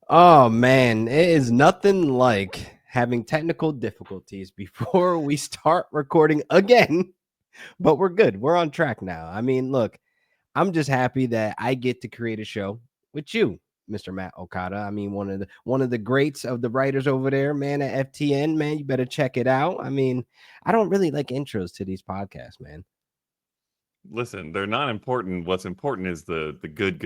Oh man, it is nothing like having technical difficulties before we start recording again, but we're good. We're on track now. I mean, look, I'm just happy that I get to create a show with you, Mr. Matt Okada. I mean, one of the greats of the writers over there, man, at FTN, man. You better check it out. I mean, I don't really like intros to these podcasts, man. Listen, they're not important. What's important is the good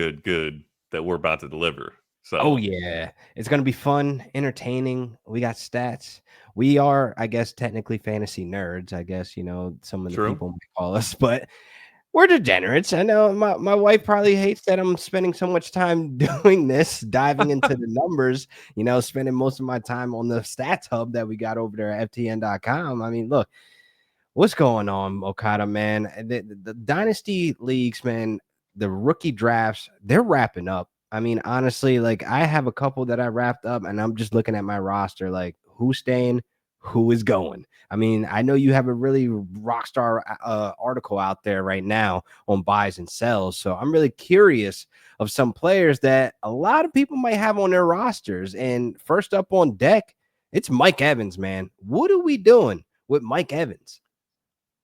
that we're about to deliver. Oh So yeah, it's gonna be fun, entertaining. We got stats. We are, I guess, technically fantasy nerds. I guess some of the true. people might call us, but we're degenerates. I know my wife probably hates that I'm spending so much time doing this, diving into the numbers. Spending most of my time on the stats hub that we got over there at ftn.com. I mean, look, what's going on, Okada, man? The dynasty leagues, man, the rookie drafts, they're wrapping up. I mean, honestly, like I have a couple that I wrapped up, and I'm just looking at my roster, like who's staying, who is going. I mean, I know you have a really rock star article out there right now on buys and sells, so I'm really curious of some players that a lot of people might have on their rosters. And first up on deck, it's Mike Evans, man. What are we doing with Mike Evans?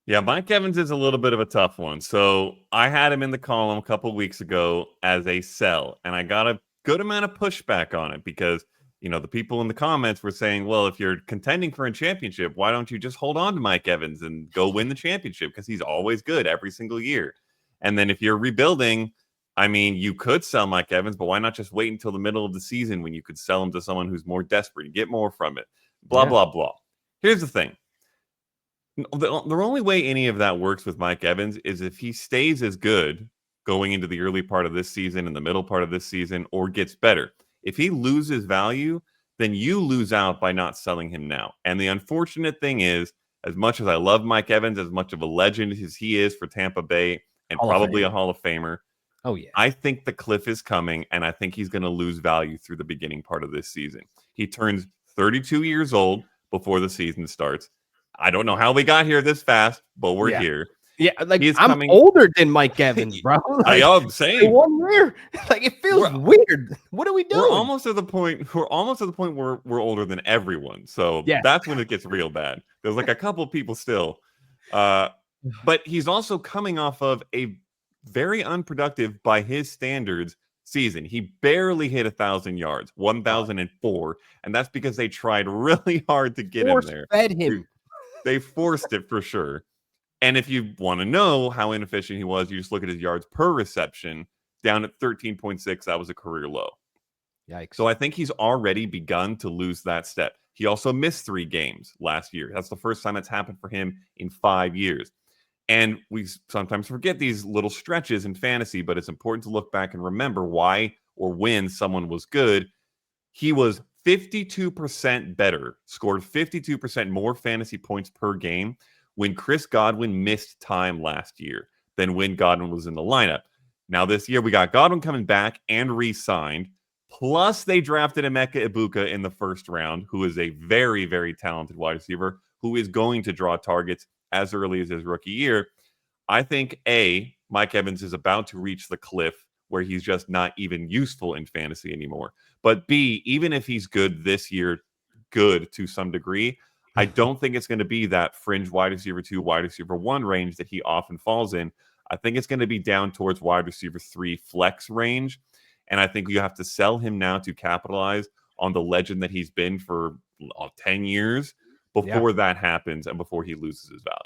Yeah, Mike Evans is a little bit of a tough one. So I had him in the column a couple weeks ago as a sell, and I got a good amount of pushback on it because the people in the comments were saying, well, if you're contending for a championship, why don't you just hold on to Mike Evans and go win the championship? Because he's always good every single year. And then if you're rebuilding, I mean, you could sell Mike Evans, but why not just wait until the middle of the season when you could sell him to someone who's more desperate and get more from it? Blah, Yeah. blah, blah. Here's the thing. The only way any of that works with Mike Evans is if he stays as good going into the early part of this season and the middle part of this season or gets better. If he loses value, then you lose out by not selling him now. And the unfortunate thing is, as much as I love Mike Evans, as much of a legend as he is for Tampa Bay and Hall of probably Fame. a Hall of Famer, Oh, yeah. I think the cliff is coming, and I think he's going to lose value through the beginning part of this season. He turns 32 years old before the season starts. I don't know how we got here this fast, but we're Yeah. here. Yeah, like He is I'm coming. older than Mike Evans, bro. I Like am by saying 1 year. Like it feels we're weird. What are we we're doing? almost at the point. We're almost at the point where we're older than everyone. So Yes. that's when it gets real bad. There's like a couple people still, uh, but he's also coming off of a very unproductive by his standards season. He barely hit 1,000 yards, 1,004, and that's because they tried really hard to get him Force there. fed him. They forced it for sure. And if you want to know how inefficient he was, you just look at his yards per reception down at 13.6. That was a career low. So Yikes. I think he's already begun to lose that step. He also missed 3 games last year. That's the first time it's happened for him in 5 years. And we sometimes forget these little stretches in fantasy, but it's important to look back and remember why or when someone was good. He was 52% better, scored 52% more fantasy points per game when Chris Godwin missed time last year than when Godwin was in the lineup. Now, this year, we got Godwin coming back and re-signed. Plus, they drafted Emeka Ibuka in the first round, who is a very, very talented wide receiver who is going to draw targets as early as his rookie year. I think, A, Mike Evans is about to reach the cliff where he's just not even useful in fantasy anymore. But B, even if he's good this year, good to some degree, I don't think it's going to be that fringe wide receiver 2, wide receiver 1 range that he often falls in. I think it's going to be down towards wide receiver 3 flex range. And I think you have to sell him now to capitalize on the legend that he's been for 10 years Yeah. before that happens and before he loses his value.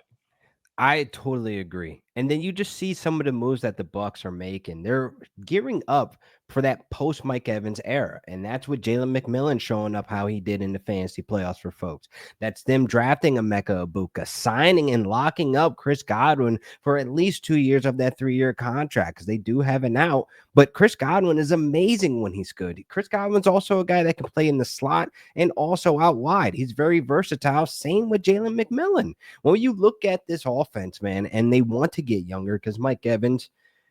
I totally agree. And then you just see some of the moves that the Bucks are making. They're gearing up for that post Mike Evans era. And that's what Jalen McMillan showing up how he did in the fantasy playoffs for folks. That's them drafting Emeka Ibuka, signing and locking up Chris Godwin for at least 2 years of that 3-year contract because they do have an out. But Chris Godwin is amazing when he's good. Chris Godwin's also a guy that can play in the slot and also out wide. He's very versatile. Same with Jalen McMillan. When you look at this offense, man, and they want to get younger because Mike Evans,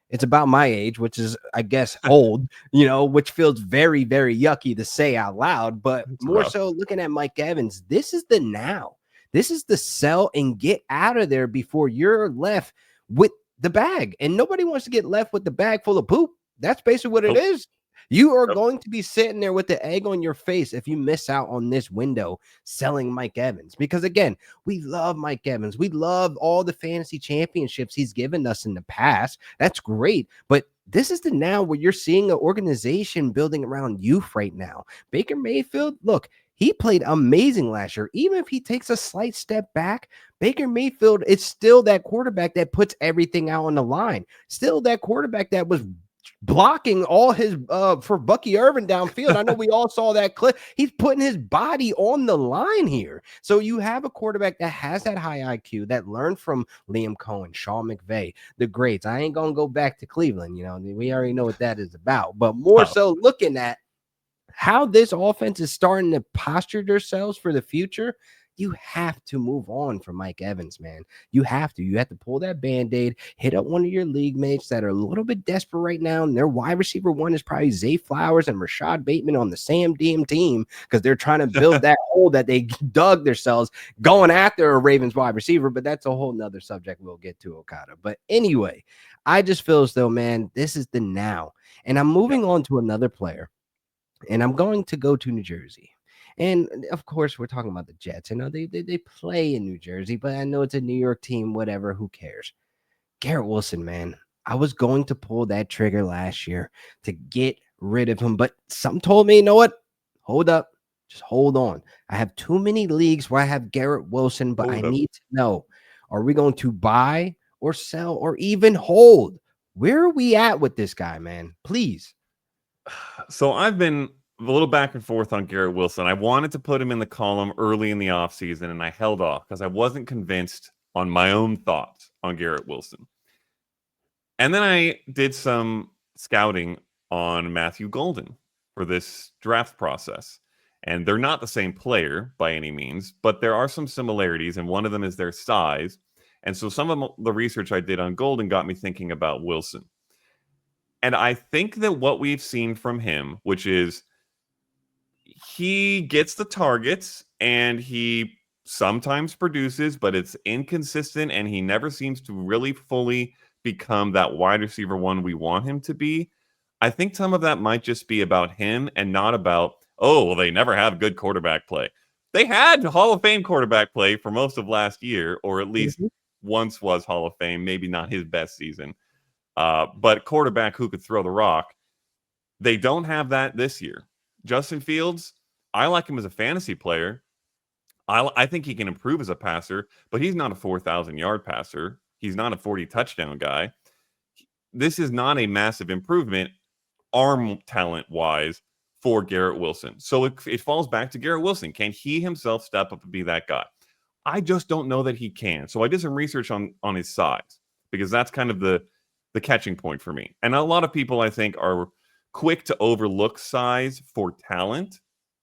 it's about my age, which is, I guess, old, which feels very, very yucky to say out loud. But It's more rough. so looking at Mike Evans, this is the now. This is the sell and get out of there before you're left with the bag. And nobody wants to get left with the bag full of poop. That's basically what it Nope. is. You are Yep. going to be sitting there with the egg on your face if you miss out on this window selling Mike Evans. Because again, we love Mike Evans. We love all the fantasy championships he's given us in the past. That's great. But this is the now where you're seeing an organization building around youth right now. Baker Mayfield, look, he played amazing last year. Even if he takes a slight step back, Baker Mayfield is still that quarterback that puts everything out on the line. Still that quarterback that was blocking all his for Bucky Irvin downfield. I know we all saw that clip. He's putting his body on the line here. So you have a quarterback that has that high IQ, that learned from Liam Cohen, Sean McVay, the greats. I ain't gonna go back to Cleveland. We already know what that is about. But more so looking at how this offense is starting to posture themselves for the future, you have to move on from Mike Evans, man. You have to. You have to pull that Band-Aid, hit up one of your league mates that are a little bit desperate right now, and their wide receiver one is probably Zay Flowers and Rashad Bateman on the Sam Dean team because they're trying to build that hole that they dug themselves going after a Ravens wide receiver, but that's a whole nother subject we'll get to, Okada. But anyway, I just feel as though, man, this is the now. And I'm moving on to another player. And I'm going to go to New Jersey. And of course, we're talking about the Jets. I know they play in New Jersey, but I know it's a New York team, whatever, who cares? Garrett Wilson, man. I was going to pull that trigger last year to get rid of him, but some told me, you know what? Hold up. Just hold on. I have too many leagues where I have Garrett Wilson, but I need to know, are we going to buy or sell or even hold? Where are we at with this guy, man? Please. So I've been a little back and forth on Garrett Wilson. I wanted to put him in the column early in the offseason, and I held off because I wasn't convinced on my own thoughts on Garrett Wilson. And then I did some scouting on Matthew Golden for this draft process. And they're not the same player by any means, but there are some similarities, and one of them is their size. And so some of the research I did on Golden got me thinking about Wilson. And I think that what we've seen from him, which is he gets the targets and he sometimes produces, but it's inconsistent and he never seems to really fully become that wide receiver one we want him to be. I think some of that might just be about him and not about, oh, well, they never have good quarterback play. They had Hall of Fame quarterback play for most of last year, or at least once was Hall of Fame, maybe not his best season. But quarterback who could throw the rock, they don't have that this year. Justin Fields, I like him as a fantasy player. I think he can improve as a passer, but he's not a 4,000-yard passer. He's not a 40 touchdown guy. This is not a massive improvement arm talent wise for Garrett Wilson. So it falls back to Garrett Wilson. Can he himself step up and be that guy? I just don't know that he can. So I did some research on his size because that's kind of the catching point for me. And a lot of people, I think, are quick to overlook size for talent.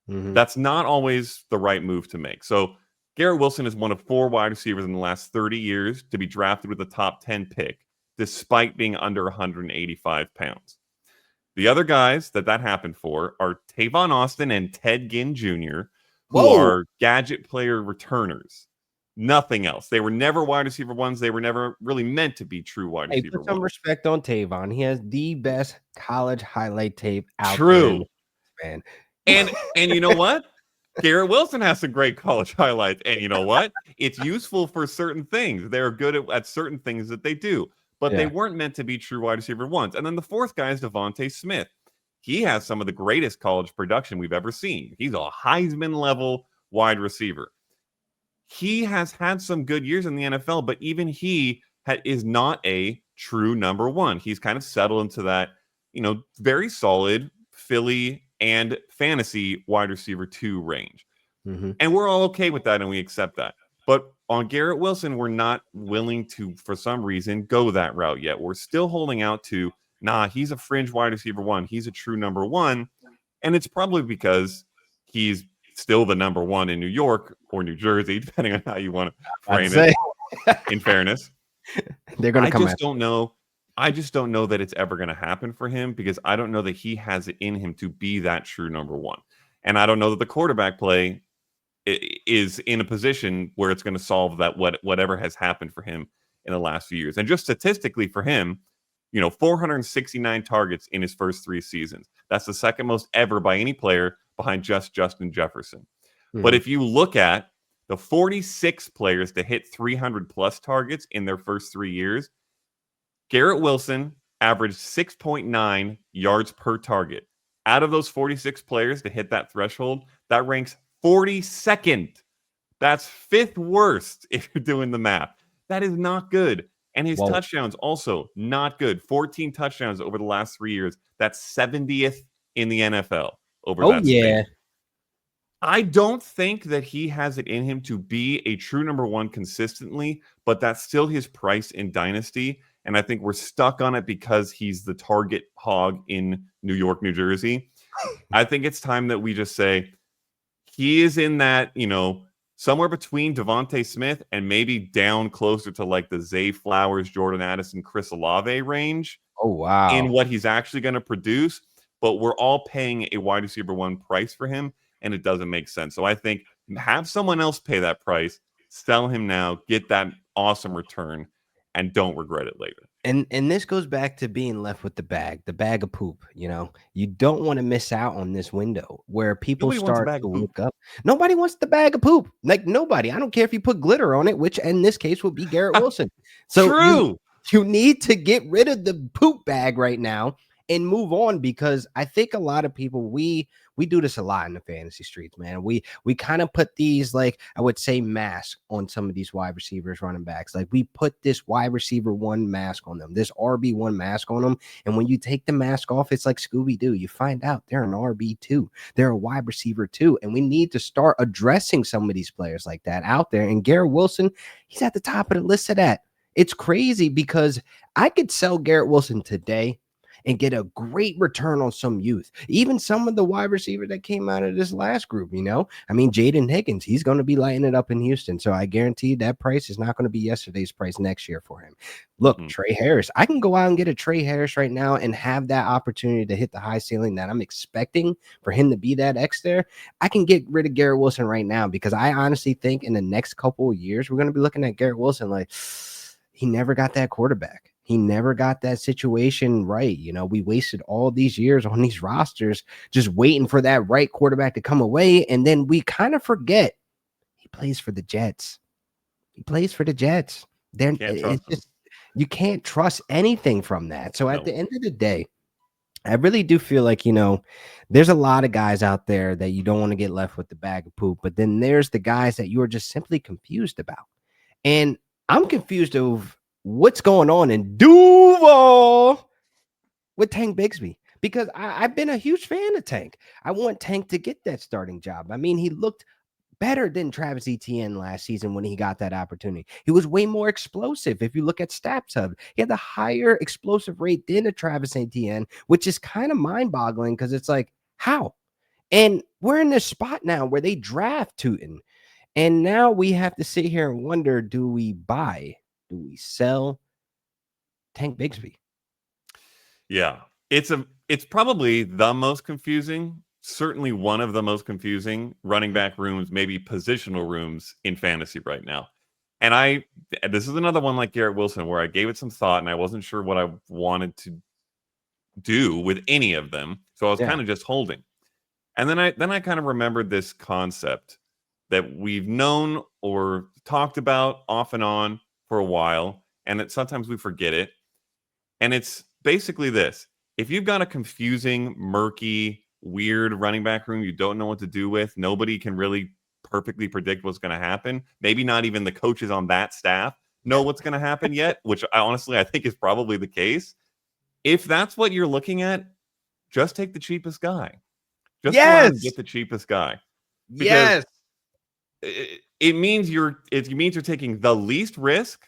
That's not always the right move to make. So Garrett Wilson is one of 4 wide receivers in the last 30 years to be drafted with a top 10 pick, despite being under 185 pounds. The other guys that happened for are Tavon Austin and Ted Ginn Jr., who are gadget player returners. Nothing else. They were never wide receiver ones. They were never really meant to be true wide receiver ones. Put some respect on Tavon. He has the best college highlight tape out there, man. And you know what? Garrett Wilson has some great college highlights. And you know what? It's useful for certain things. They're good at certain things that they do. But they weren't meant to be true wide receiver ones. And then the fourth guy is Devontae Smith. He has some of the greatest college production we've ever seen. He's a Heisman-level wide receiver. He has had some good years in the NFL, but even he is not a true number one. He's kind of settled into that, very solid Philly and fantasy wide receiver 2 range. And we're all okay with that, and we accept that. But on Garrett Wilson, we're not willing to, for some reason, go that route yet. We're still holding out to, he's a fringe wide receiver 1. He's a true number 1. And it's probably because he's still the number 1 in New York or New Jersey, depending on how you want to frame it, in fairness. They're going to come I just don't know that it's ever going to happen for him because I don't know that he has it in him to be that true number 1. And I don't know that the quarterback play is in a position where it's going to solve that whatever has happened for him in the last few years. And just statistically for him, 469 targets in his first 3 seasons. That's the second most ever by any player behind just Justin Jefferson. But if you look at the 46 players to hit 300 plus targets in their first 3 years, Garrett Wilson averaged 6.9 yards per target. Out of those 46 players to hit that threshold, that ranks 42nd. That's 5th worst if you're doing the math. That is not good. And his touchdowns also not good. 14 touchdowns over the last 3 years. That's 70th in the NFL over that span. I don't think that he has it in him to be a true number one consistently, but that's still his price in Dynasty. And I think we're stuck on it because he's the target hog in New York, New Jersey. I think it's time that we just say he is in that, somewhere between Devontae Smith and maybe down closer to like the Zay Flowers, Jordan Addison, Chris Olave range. Oh, wow. In what he's actually going to produce. But we're all paying a wide receiver one price for him, and it doesn't make sense. So I think have someone else pay that price, sell him now, get that awesome return, and don't regret it later. And this goes back to being left with the bag of poop. You don't want to miss out on this window where people start to look up. Nobody wants the bag of poop. Like nobody. I don't care if you put glitter on it, which in this case would be Garrett Wilson. So true. You need to get rid of the poop bag right now and move on, because I think a lot of people, we do this a lot in the fantasy streets, man. We kind of put these, like, I would say, mask on some of these wide receivers, running backs. Like we put this wide receiver one mask on them, this RB1 mask on them. And when you take the mask off, it's like Scooby-Doo. You find out they're an RB2. They're a wide receiver too. And we need to start addressing some of these players like that out there. And Garrett Wilson, he's at the top of the list of that. It's crazy because I could sell Garrett Wilson today and get a great return on some youth. Even some of the wide receivers that came out of this last group, I mean, Jaden Higgins, he's going to be lighting it up in Houston. So I guarantee that price is not going to be yesterday's price next year for him. Look, Trey Harris, I can go out and get a Trey Harris right now and have that opportunity to hit the high ceiling that I'm expecting for him to be that X there. I can get rid of Garrett Wilson right now, because I honestly think in the next couple of years, we're going to be looking at Garrett Wilson like he never got that quarterback. He never got that situation right. We wasted all these years on these rosters just waiting for that right quarterback to come away. And then we kind of forget he plays for the Jets. You can't trust anything from that. So at the end of the day, I really do feel like, there's a lot of guys out there that you don't want to get left with the bag of poop. But then there's the guys that you are just simply confused about. And I'm confused of what's going on in Duval with Tank Bigsby, because I've been a huge fan of Tank. I want Tank to get that starting job. I mean, he looked better than Travis Etienne last season when he got that opportunity. He was way more explosive. If you look at Stats Hub, he had the higher explosive rate than a Travis Etienne, which is kind of mind-boggling, because it's like, how? And we're in this spot now where they draft Tootin, and now we have to sit here and wonder, do we buy? Do we sell Tank Bigsby? Yeah, it's probably the most confusing, certainly one of the most confusing running back rooms, maybe positional rooms in fantasy right now. And this is another one like Garrett Wilson, where I gave it some thought and I wasn't sure what I wanted to do with any of them, so I was kind of just holding. And then I kind of remembered this concept that we've known or talked about off and on for a while, and that sometimes we forget it. And it's basically this: if you've got a confusing, murky, weird running back room you don't know what to do with, nobody can really perfectly predict what's going to happen. Maybe not even the coaches on that staff know what's going to happen yet, which I think is probably the case. If that's what you're looking at, just take the cheapest guy. Just go out and get the cheapest guy. Because it means you're taking the least risk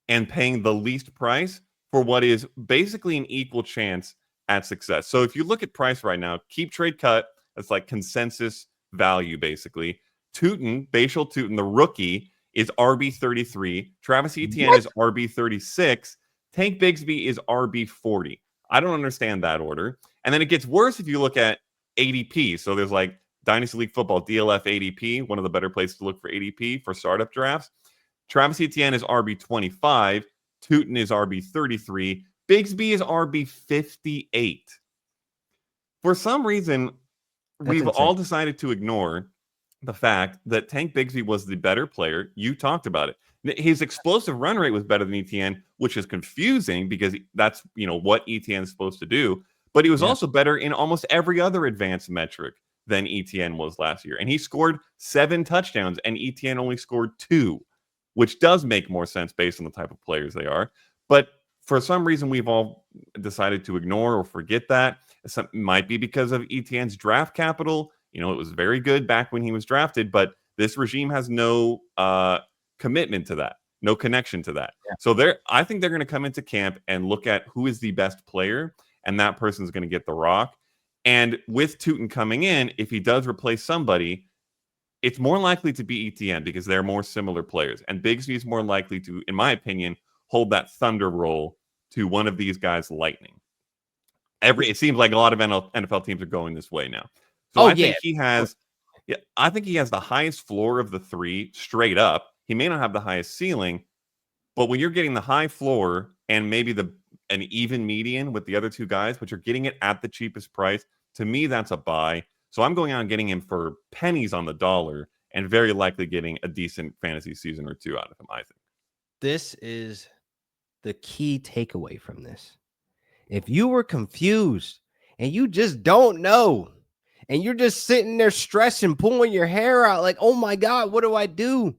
and paying the least price for what is basically an equal chance at success. So if you look at price right now, keep trade cut, that's like consensus value basically. Bashal Tootin, the rookie, is RB33. Travis Etienne is RB36. Tank Bigsby is RB40. I don't understand that order. And then it gets worse if you look at ADP. So there's like Dynasty League Football, DLF ADP, one of the better places to look for ADP for startup drafts. Travis Etienne is RB25. Tootin is RB33. Bigsby is RB 58. For some reason, That's we've insane. all decided to ignore the fact that Tank Bigsby was the better player. You talked about it. His explosive run rate was better than ETN, which is confusing because that's what ETN is supposed to do. But he was Yeah. also better in almost every other advanced metric than ETN was last year. And he scored 7 touchdowns, and ETN only scored 2, which does make more sense based on the type of players they are. But for some reason, we've all decided to ignore or forget that. It might be because of ETN's draft capital. It was very good back when he was drafted, but this regime has no commitment to that, no connection to that. Yeah. So I think they're going to come into camp and look at who is the best player, and that person's going to get the rock. And with Tootin coming in, if he does replace somebody, it's more likely to be ETN because they're more similar players. And Bigsby is more likely to, in my opinion, hold that thunder role to one of these guys' lightning. It seems like a lot of NFL teams are going this way now. So I think he has the highest floor of the 3 straight up. He may not have the highest ceiling, but when you're getting the high floor and maybe an even median with the other 2 guys, but you're getting it at the cheapest price, to me, that's a buy. So I'm going out and getting him for pennies on the dollar and very likely getting a decent fantasy season or 2 out of him, I think. This is the key takeaway from this. If you were confused and you just don't know, and you're just sitting there stressing, pulling your hair out like, oh my God, what do I do?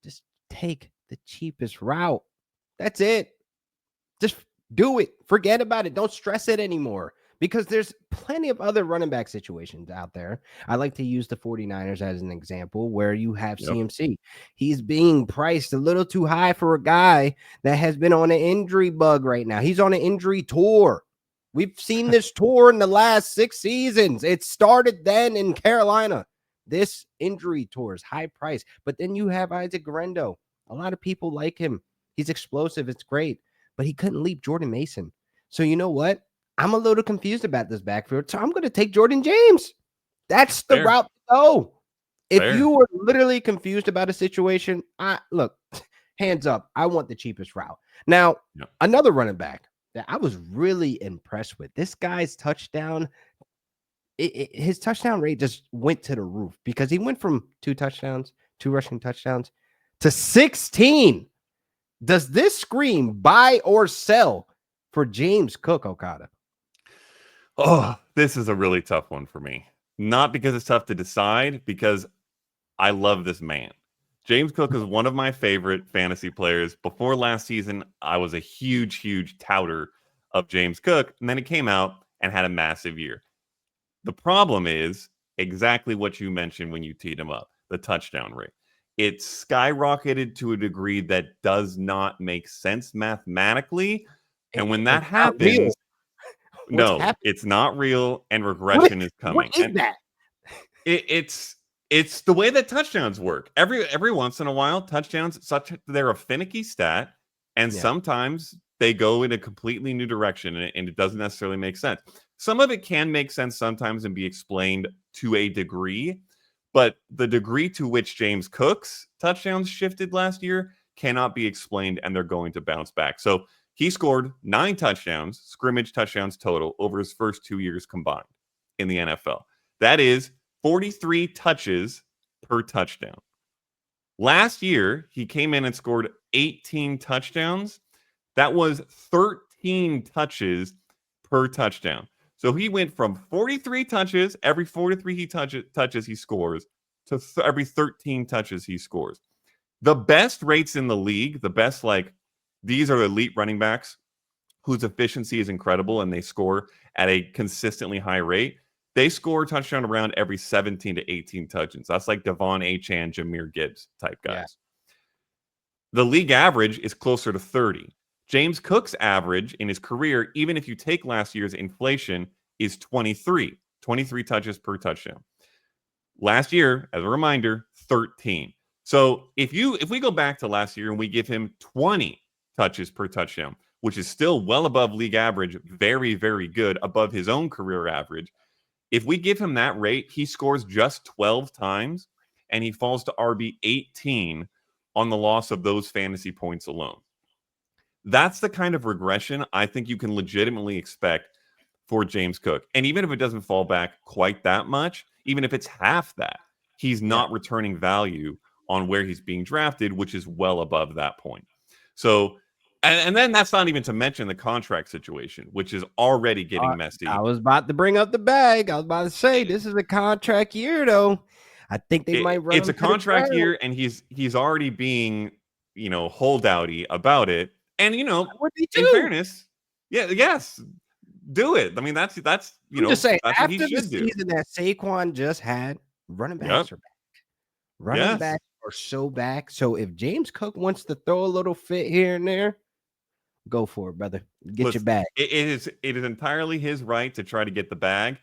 Just take the cheapest route. That's it. Just do it. Forget about it. Don't stress it anymore because there's plenty of other running back situations out there. I like to use the 49ers as an example where you have CMC. He's being priced a little too high for a guy that has been on an injury bug right now. He's on an injury tour. We've seen this tour in the last 6 seasons. It started then in Carolina. This injury tour is high price. But then you have Isaac Guerrero. A lot of people like him. He's explosive. It's great. But he couldn't leap Jordan Mason. So you know what? I'm a little confused about this backfield. So I'm going to take Jordan James. That's the route to go. If you were literally confused about a situation, look, hands up. I want the cheapest route. Now, another running back that I was really impressed with. This guy's touchdown, his touchdown rate just went to the roof because he went from 2 rushing touchdowns to 16. Does this scream buy or sell for James Cook, Okada? Oh, this is a really tough one for me. Not because it's tough to decide, because I love this man. James Cook is one of my favorite fantasy players. Before last season, I was a huge, huge touter of James Cook, and then he came out and had a massive year. The problem is exactly what you mentioned when you teed him up, the touchdown rate. It skyrocketed to a degree that does not make sense mathematically. And when that happens, no, it's not real, and regression is coming. What is that? It's the way that touchdowns work. Every once in a while, touchdowns, they're a finicky stat, and sometimes they go in a completely new direction, and it doesn't necessarily make sense. Some of it can make sense sometimes and be explained to a degree, but the degree to which James Cook's touchdowns shifted last year cannot be explained, and they're going to bounce back. So he scored 9 touchdowns, scrimmage touchdowns total, over his first 2 years combined in the NFL. That is 43 touches per touchdown. Last year, he came in and scored 18 touchdowns. That was 13 touches per touchdown. So he went from 43 touches, every 43 he touches he scores, to every 13 touches he scores. The best rates in the league, these are elite running backs whose efficiency is incredible and they score at a consistently high rate. They score a touchdown around every 17 to 18 touchdowns. That's like Devon Achane, Jahmyr Gibbs type guys. Yeah. The league average is closer to 30. James Cook's average in his career, even if you take last year's inflation, is 23 touches per touchdown. Last year, as a reminder, 13. So if we go back to last year and we give him 20 touches per touchdown, which is still well above league average, very, very good, above his own career average. If we give him that rate, he scores just 12 times and he falls to RB 18 on the loss of those fantasy points alone. That's the kind of regression I think you can legitimately expect for James Cook. And even if it doesn't fall back quite that much, even if it's half that, he's not returning value on where he's being drafted, which is well above that point. So, and then that's not even to mention the contract situation, which is already getting messy. I was about to bring up the bag. I was about to say this is a contract year, though. I think they might run. It's a contract year, and he's already being, holdouty about it. And in fairness, yes, do it. I mean, that's I'm just saying, that's what he after the should do. season that Saquon just had, running backs are back. Running backs are so back. So if James Cook wants to throw a little fit here and there, go for it, brother. Get your bag. It is entirely his right to try to get the bag.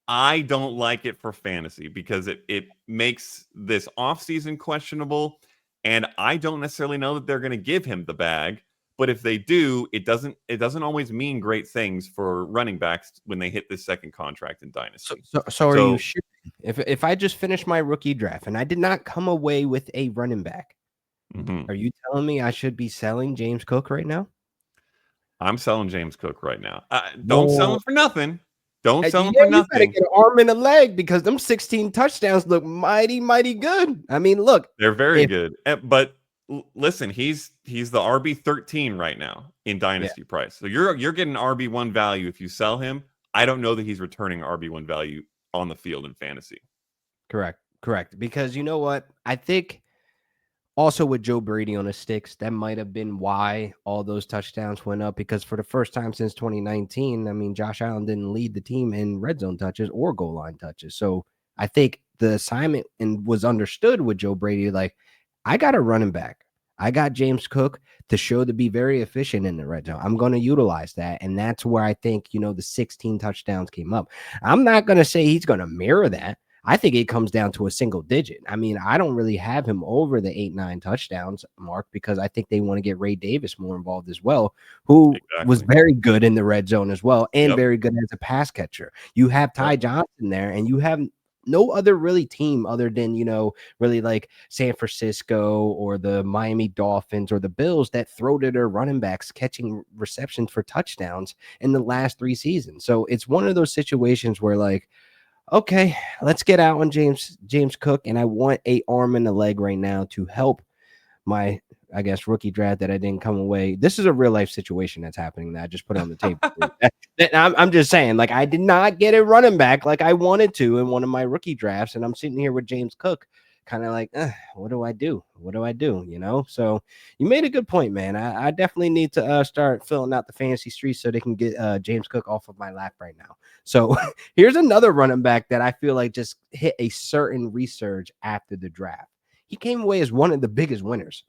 I don't like it for fantasy because it makes this offseason questionable, and I don't necessarily know that they're going to give him the bag. But if they do, it doesn't always mean great things for running backs when they hit this second contract in Dynasty. So are you sure? If I just finished my rookie draft and I did not come away with a running back, are you telling me I should be selling James Cook right now? I'm selling James Cook right now. Don't sell him for nothing. Don't sell him for nothing. You better get an arm and a leg because them 16 touchdowns look mighty, mighty good. I mean, look. They're very good. But listen, he's the RB13 right now in Dynasty price. So you're getting RB1 value if you sell him. I don't know that he's returning RB1 value on the field in fantasy. Correct. Because you know what? I think also with Joe Brady on his sticks, that might have been why all those touchdowns went up, because for the first time since 2019, I mean, Josh Allen didn't lead the team in red zone touches or goal line touches. So I think the assignment was understood with Joe Brady. Like, I got a running back. I got James Cook to be very efficient in the red zone. I'm going to utilize that. And that's where I think, the 16 touchdowns came up. I'm not going to say he's going to mirror that. I think it comes down to a single digit. I mean, I don't really have him over the 8-9 touchdowns mark because I think they want to get Ray Davis more involved as well, who was very good in the red zone as well and very good as a pass catcher. You have Ty Johnson there, and you have no other really team other than, really like San Francisco or the Miami Dolphins or the Bills that throw to their running backs catching receptions for touchdowns in the last 3 seasons. So it's one of those situations where, like, okay, let's get out on James Cook, and I want a arm and a leg right now to help my, I guess, rookie draft that I didn't come away. This is a real life situation that's happening that I just put on the table. I'm just saying, like, I did not get a running back like I wanted to in one of my rookie drafts, and I'm sitting here with James Cook, kind of like, what do I do? So you made a good point, man. I definitely need to start filling out the fantasy streets so they can get James Cook off of my lap right now. So here's another running back that I feel like just hit a certain resurge after the draft. He came away as one of the biggest winners.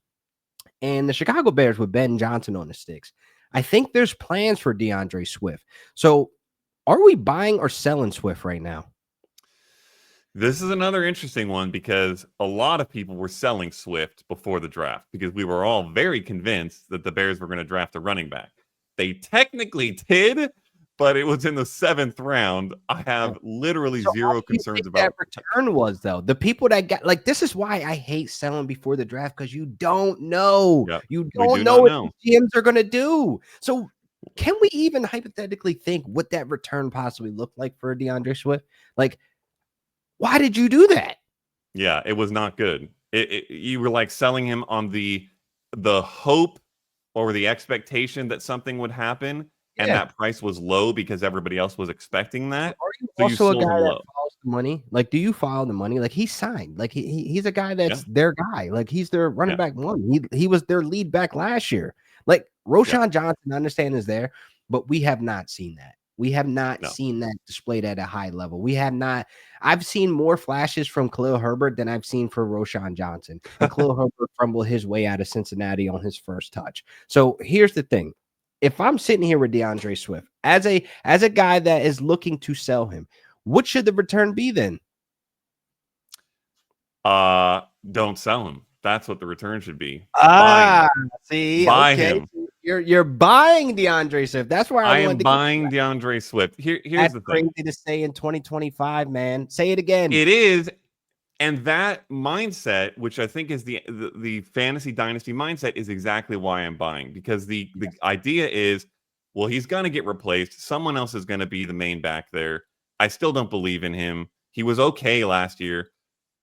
And the Chicago Bears with Ben Johnson on the sticks. I think there's plans for DeAndre Swift. So are we buying or selling Swift right now? This is another interesting one because a lot of people were selling Swift before the draft because we were all very convinced that the Bears were going to draft a running back. They technically did, but it was in the 7th round. I have literally zero concerns about that return was, though. The people that got, like, this is why I hate selling before the draft, because you don't know. You don't know what the GMs are going to do. So can we even hypothetically think what that return possibly looked like for DeAndre Swift? Like, why did you do that? Yeah, it was not good. You were like selling him on the hope or the expectation that something would happen, and that price was low because everybody else was expecting that. Are you also a guy that follows the money? Like, do you follow the money? Like, he's signed. Like, he's a guy that's their guy. Like, he's their running back one. He was their lead back last year. Like, Roshan Johnson, I understand, is there, but we have not seen that. We have not seen that displayed at a high level. We have not. I've seen more flashes from Khalil Herbert than I've seen for Roshan Johnson. And Khalil Herbert fumbled his way out of Cincinnati on his first touch. So here's the thing. If I'm sitting here with DeAndre Swift as a guy that is looking to sell him, what should the return be then? Don't sell him. That's what the return should be. Buy him. You're buying DeAndre Swift. That's where I am buying DeAndre Swift. Here's the thing. Crazy to say in 2025, man. Say it again. It is. And that mindset, which I think is the fantasy dynasty mindset, is exactly why I'm buying, because the idea is, well, he's going to get replaced. Someone else is going to be the main back there. I still don't believe in him. He was okay last year.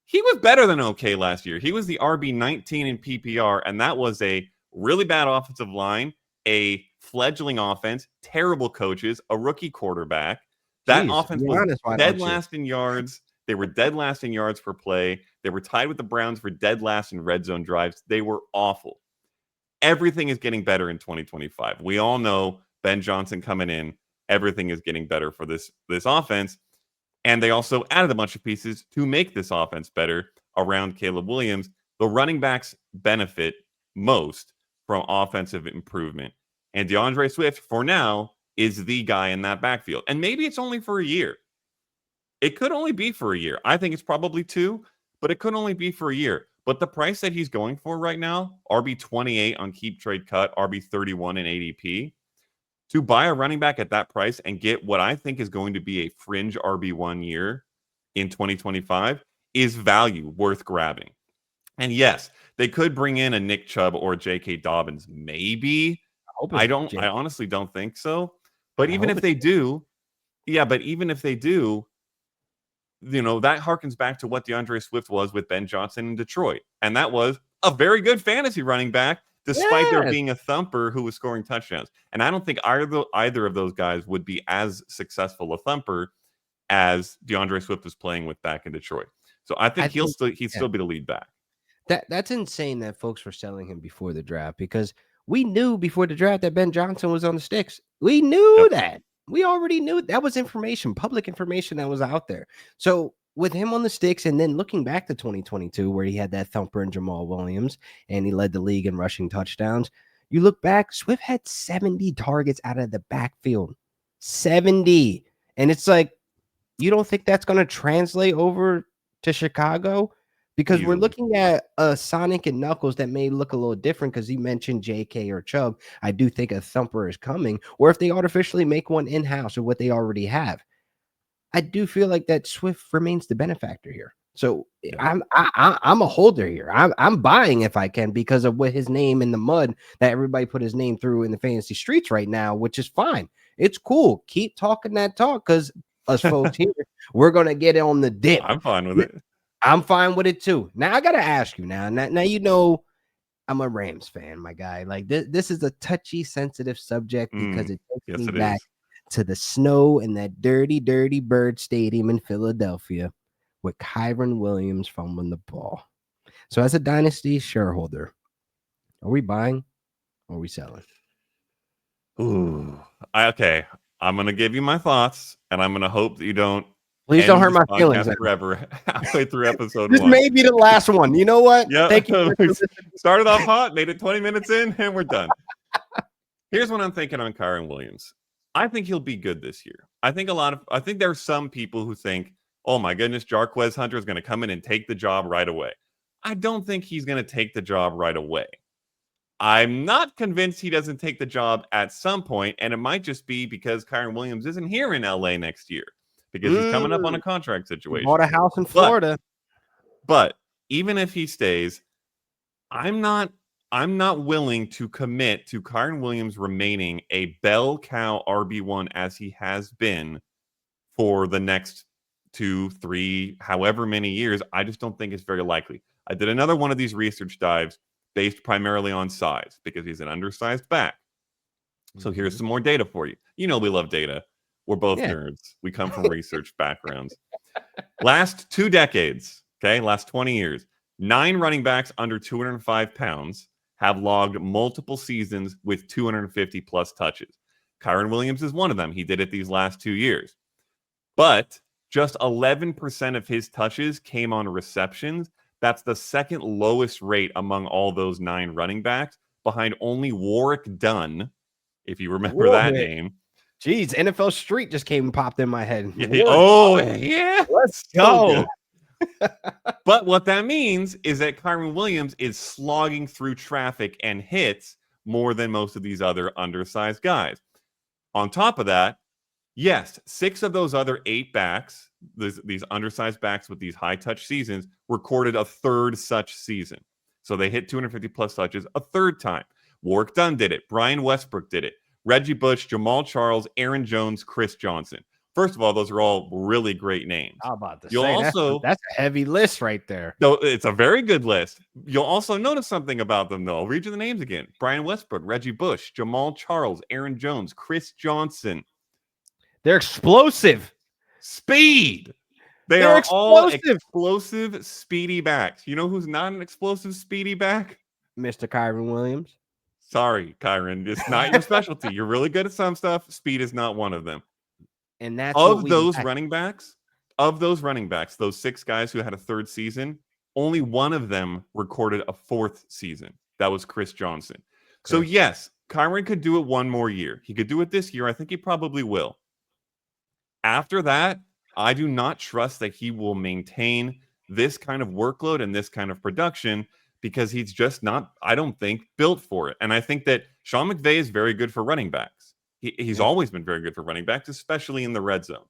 He was better than okay last year. He was the RB19 in PPR, and that was a really bad offensive line, a fledgling offense, terrible coaches, a rookie quarterback. That Jeez, offense be was honest, why dead don't you? last in yards. They were dead last in yards per play. They were tied with the Browns for dead last in red zone drives. They were awful. Everything is getting better in 2025. We all know Ben Johnson coming in. Everything is getting better for this offense. And they also added a bunch of pieces to make this offense better around Caleb Williams. The running backs benefit most from offensive improvement. And DeAndre Swift, for now, is the guy in that backfield. And maybe it's only for a year. It could only be for a year. I think it's probably 2, but it could only be for a year. But the price that he's going for right now, RB28 on Keep Trade Cut, RB31 in ADP, to buy a running back at that price and get what I think is going to be a fringe RB1 year in 2025 is value worth grabbing. And yes, they could bring in a Nick Chubb or J.K. Dobbins, maybe. I honestly don't think so. But even if they do, even if they do, that harkens back to what DeAndre Swift was with Ben Johnson in Detroit. And that was a very good fantasy running back, despite there being a thumper who was scoring touchdowns. And I don't think either of those guys would be as successful a thumper as DeAndre Swift was playing with back in Detroit. So I think he'd still be the lead back. That's insane that folks were selling him before the draft, because we knew before the draft that Ben Johnson was on the sticks. We knew that. We already knew that was information, public information that was out there. So with him on the sticks, and then looking back to 2022, where he had that thumper in Jamal Williams and he led the league in rushing touchdowns, you look back, Swift had 70 targets out of the backfield. 70. And it's like, you don't think that's going to translate over to Chicago? Because we're looking at a Sonic and Knuckles that may look a little different, because you mentioned JK or Chubb. I do think a thumper is coming, or if they artificially make one in-house or what they already have. I do feel like that Swift remains the benefactor here. So I'm a holder here. I'm buying if I can, because of what his name in the mud that everybody put his name through in the fantasy streets right now, which is fine. It's cool. Keep talking that talk, because us folks here, we're gonna get on the dip. I'm fine with it. I'm fine with it too. Now I gotta ask you now. I'm a Rams fan, my guy. Like this is a touchy, sensitive subject, because it takes me back to the snow and that dirty, dirty bird stadium in Philadelphia with Kyron Williams fumbling the ball. So as a dynasty shareholder, are we buying or are we selling? Ooh. Okay. I'm gonna give you my thoughts, and I'm gonna hope that you don't. Please don't hurt my feelings forever. Halfway through episode this 1. This may be the last one. You know what? Yeah. Thank you. Started off hot, made it 20 minutes in, and we're done. Here's what I'm thinking on Kyron Williams. I think he'll be good this year. I think there are some people who think, oh my goodness, Jarquez Hunter is going to come in and take the job right away. I don't think he's going to take the job right away. I'm not convinced he doesn't take the job at some point, and it might just be because Kyron Williams isn't here in LA next year, because he's coming up on a contract situation. Bought a house in Florida. But even if he stays, I'm not willing to commit to Kyron Williams remaining a bell cow RB1 as he has been for the next 2, 3, however many years. I just don't think it's very likely. I did another one of these research dives based primarily on size, because he's an undersized back. So here's some more data for you. We love data. We're both nerds. We come from research backgrounds. Last 2 decades, last 20 years, 9 running backs under 205 pounds have logged multiple seasons with 250 plus touches. Kyron Williams is one of them. He did it these last 2 years. But just 11% of his touches came on receptions. That's the second lowest rate among all those 9 running backs, behind only Warwick Dunn, if you remember that name. Jeez, NFL Street just came and popped in my head. Yeah. Let's go. But what that means is that Kyron Williams is slogging through traffic and hits more than most of these other undersized guys. On top of that, yes, 6 of those other 8 backs these undersized backs with these high touch seasons recorded a third such season. So they hit 250 plus touches a third time. Warwick Dunn did it. Brian Westbrook did it. Reggie Bush, Jamal Charles, Aaron Jones, Chris Johnson. First of all, those are all really great names. I'm about to You'll say also that's a heavy list right there. No, it's a very good list. You'll also notice something about them, though. I'll read you the names again. Brian Westbrook, Reggie Bush, Jamal Charles, Aaron Jones, Chris Johnson. They're explosive. Speed. They're Are all explosive. explosive, speedy backs. You know who's not an explosive, speedy back? Mr. Kyron Williams. Sorry, Kyron. It's not your specialty. You're really good at some stuff. Speed is not one of them. And that's Of those running backs, those 6 guys who had a third season, only one of them recorded a 4th season. That was Chris Johnson. So yes, Kyron could do it one more year. He could do it this year. I think he probably will. After that, I do not trust that he will maintain this kind of workload and this kind of production because he's just not, I don't think, built for it. And I think that Sean McVay is very good for running backs. He's always been very good for running backs, especially in the red zone.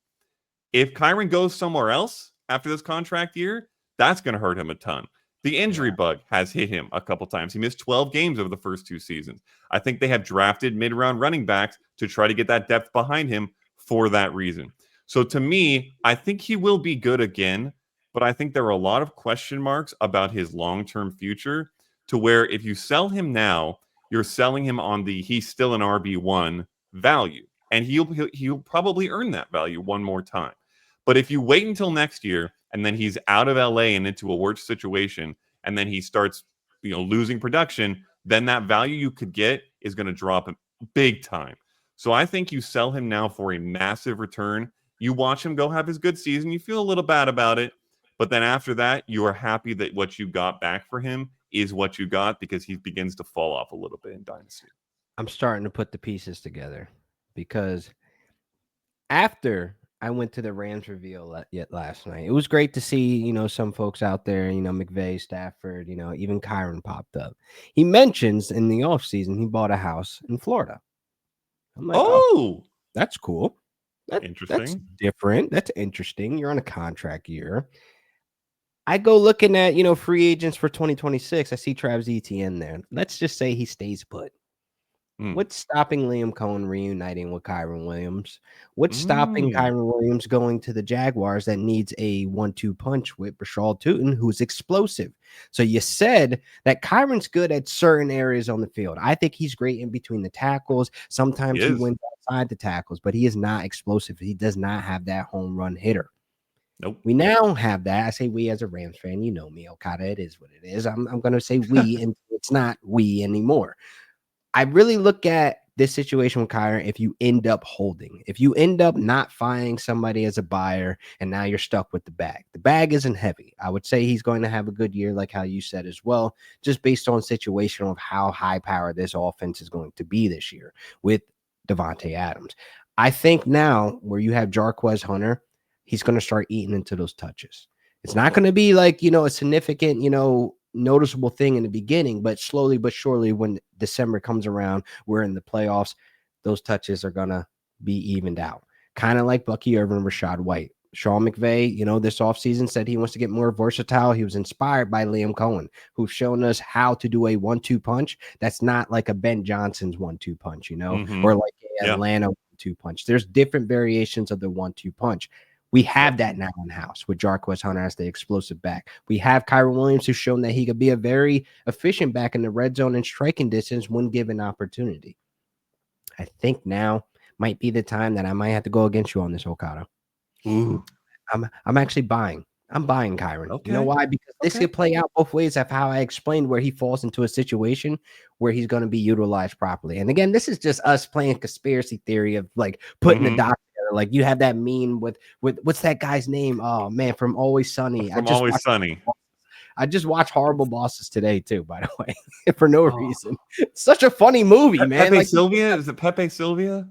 If Kyron goes somewhere else after this contract year, that's going to hurt him a ton. The injury bug has hit him a couple times. He missed 12 games over the first 2 seasons. I think they have drafted mid-round running backs to try to get that depth behind him for that reason. So to me, I think he will be good again, but I think there are a lot of question marks about his long-term future to where if you sell him now, you're selling him on the he's still an RB1 value, and he'll probably earn that value one more time. But if you wait until next year and then he's out of LA and into a worse situation, and then he starts, losing production, then that value you could get is going to drop big time. So I think you sell him now for a massive return. You watch him go have his good season. You feel a little bad about it, but then after that, you are happy that what you got back for him is what you got because he begins to fall off a little bit in Dynasty. I'm starting to put the pieces together because after I went to the Rams reveal last night, it was great to see, some folks out there, McVay, Stafford, even Kyron popped up. He mentions in the offseason he bought a house in Florida. I'm like, oh that's cool. Interesting. That's different. That's interesting. You're on a contract year. I go looking at, free agents for 2026. I see Travis Etienne there. Let's just say he stays put. What's stopping Liam Cohen reuniting with Kyron Williams? What's stopping Kyron Williams going to the Jaguars that needs a 1-2 punch with Rashad Tootin, who's explosive? So you said that Kyron's good at certain areas on the field. I think he's great in between the tackles. Sometimes he wins outside the tackles, but he is not explosive. He does not have that home run hitter. Nope. We now have that. I say we as a Rams fan, you know me, Okada. It is what it is. I'm going to say we, and it's not we anymore. I really look at this situation with Kyron if you end up holding. If you end up not finding somebody as a buyer and now you're stuck with the bag. The bag isn't heavy. I would say he's going to have a good year like how you said as well, just based on situation of how high powered this offense is going to be this year with Devontae Adams. I think now where you have Jarquez Hunter, he's going to start eating into those touches. It's not going to be like, a significant, noticeable thing in the beginning, but slowly but surely when December comes around, we're in the playoffs, those touches are gonna be evened out. Kind of like Bucky Irvin, Rashad White. Sean McVay, this offseason said he wants to get more versatile. He was inspired by Liam Cohen, who's shown us how to do a 1-2 punch. That's not like a Ben Johnson's 1-2 punch, or like a Atlanta 1-2 punch. There's different variations of the 1-2 punch. We have that now in-house with Jarquez Hunter as the explosive back. We have Kyron Williams, who's shown that he could be a very efficient back in the red zone and striking distance when given opportunity. I think now might be the time that I might have to go against you on this, Okada. Ooh. I'm actually buying. I'm buying Kyron. Okay. You know why? Because this could play out both ways of how I explained where he falls into a situation where he's going to be utilized properly. And again, this is just us playing conspiracy theory of like putting the doc. Like you have that meme with what's that guy's name? Oh man, from Always Sunny. I just watched Horrible Bosses today too, by the way, for no reason. It's such a funny movie, man. Pepe Sylvia? Is it Pepe Sylvia? Is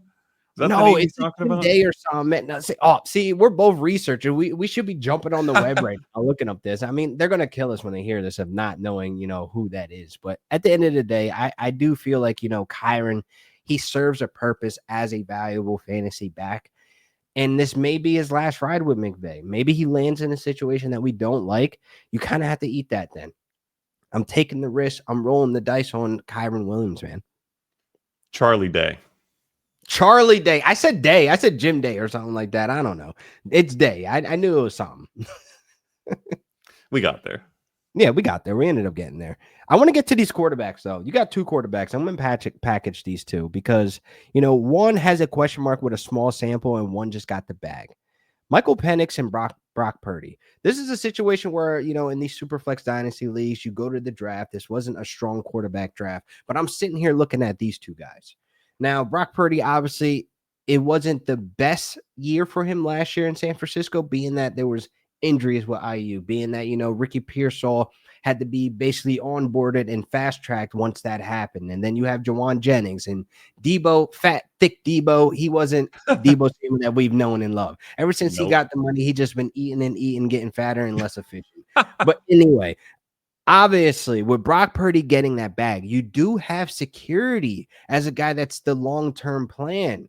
that no, it's talking about? Day or something. No, see, we're both researchers. We should be jumping on the web right now, looking up this. I mean, they're gonna kill us when they hear this of not knowing, who that is. But at the end of the day, I do feel like Kyron, he serves a purpose as a valuable fantasy back. And this may be his last ride with McVay. Maybe he lands in a situation that we don't like. You kind of have to eat that then. I'm taking the risk. I'm rolling the dice on Kyron Williams, man. Charlie Day. Charlie Day. I said Day. I said Jim Day or something like that. I don't know. It's Day. I knew it was something. We got there. Yeah, we got there. We ended up getting there. I want to get to these quarterbacks, though. You got two quarterbacks. I'm going to package these two because, one has a question mark with a small sample and one just got the bag. Michael Penix and Brock Purdy. This is a situation where, in these Superflex Dynasty leagues, you go to the draft. This wasn't a strong quarterback draft, but I'm sitting here looking at these two guys. Now, Brock Purdy, obviously, it wasn't the best year for him last year in San Francisco, being that there was injuries with IU, being that, Ricky Pearsall had to be basically onboarded and fast-tracked once that happened. And then you have Jawan Jennings and Debo, fat, thick Debo. He wasn't Debo Samuel that we've known and loved. Ever since he got the money, he just been eating and eating, getting fatter and less efficient. But anyway, obviously, with Brock Purdy getting that bag, you do have security as a guy that's the long-term plan